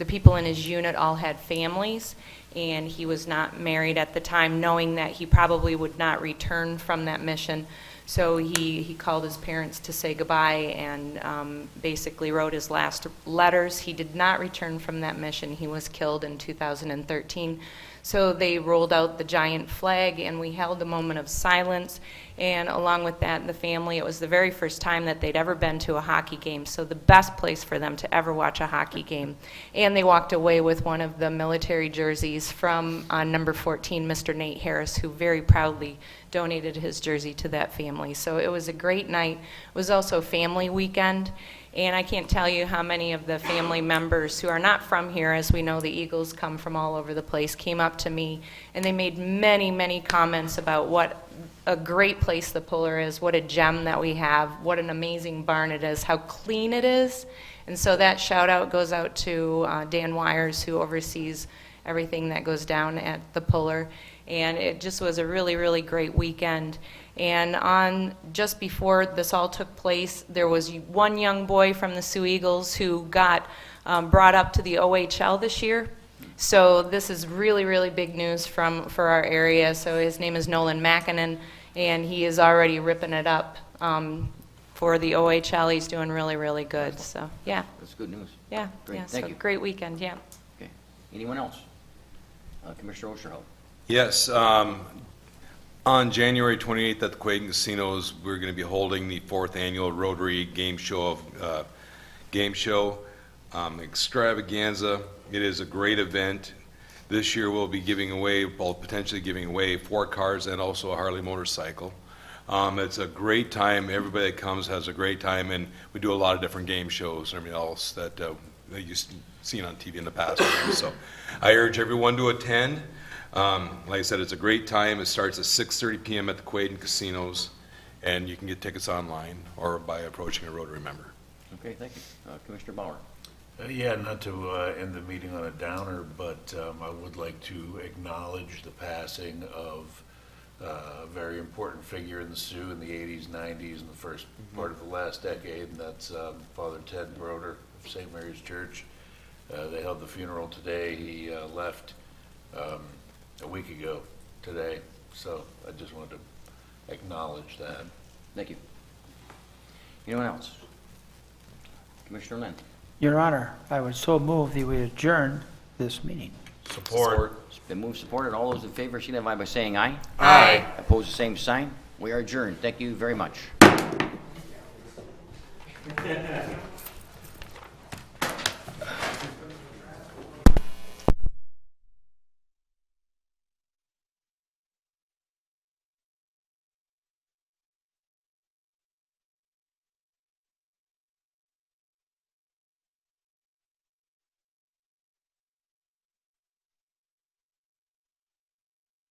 people in his unit all had families, and he was not married at the time, knowing that he probably would not return from that mission. So he called his parents to say goodbye and basically wrote his last letters. He did not return from that mission. He was killed in 2013. So they rolled out the giant flag, and we held a moment of silence. And along with that, the family, it was the very first time that they'd ever been to a hockey game, so the best place for them to ever watch a hockey game. And they walked away with one of the military jerseys from number 14, Mr. Nate Harris, who very proudly donated his jersey to that family. So it was a great night. It was also family weekend. And I can't tell you how many of the family members who are not from here, as we know the Eagles come from all over the place, came up to me, and they made many, many comments about what a great place the Puller is, what a gem that we have, what an amazing barn it is, how clean it is. And so that shout out goes out to Dan Wires, who oversees everything that goes down at the Puller. And it just was a really, really great weekend. And on just before this all took place, there was one young boy from the Sioux Eagles who got brought up to the OHL this year. So this is really, really big news for our area. So his name is Nolan Mackinnon, and he is already ripping it up for the OHL. He's doing really, really good. So yeah. That's good news. Yeah. Great. Yeah. Thank So you. great weekend. Yeah. Okay. Anyone else? Commissioner Osterhout. Yes, on January 28th at the Quaden Casinos, we're going to be holding the 4th annual Rotary Game Show extravaganza. It is a great event. This year we'll be giving away, potentially giving away 4 cars and also a Harley motorcycle. It's a great time. Everybody that comes has a great time, and we do a lot of different game shows and everything else that you've seen on TV in the past. So I urge everyone to attend. Like I said, it's a great time. It starts at 6:30 p.m. at the Quaden Casinos, and you can get tickets online or by approaching a Rotary member. Okay, thank you. Commissioner Bauer. Yeah, not to end the meeting on a downer, but I would like to acknowledge the passing of a very important figure in the Sioux in the 80s, 90s, and the first part of the last decade, and that's Father Ted Broder of St. Mary's Church. They held the funeral today. He left a week ago today, so I just wanted to acknowledge that. Thank you. Anyone else? Commissioner Lynn. Your Honor, I would so move that we adjourn this meeting. Support. It's been moved, supported. All those in favor signify by saying aye. Aye. Opposed, the same sign. We are adjourned. Thank you very much.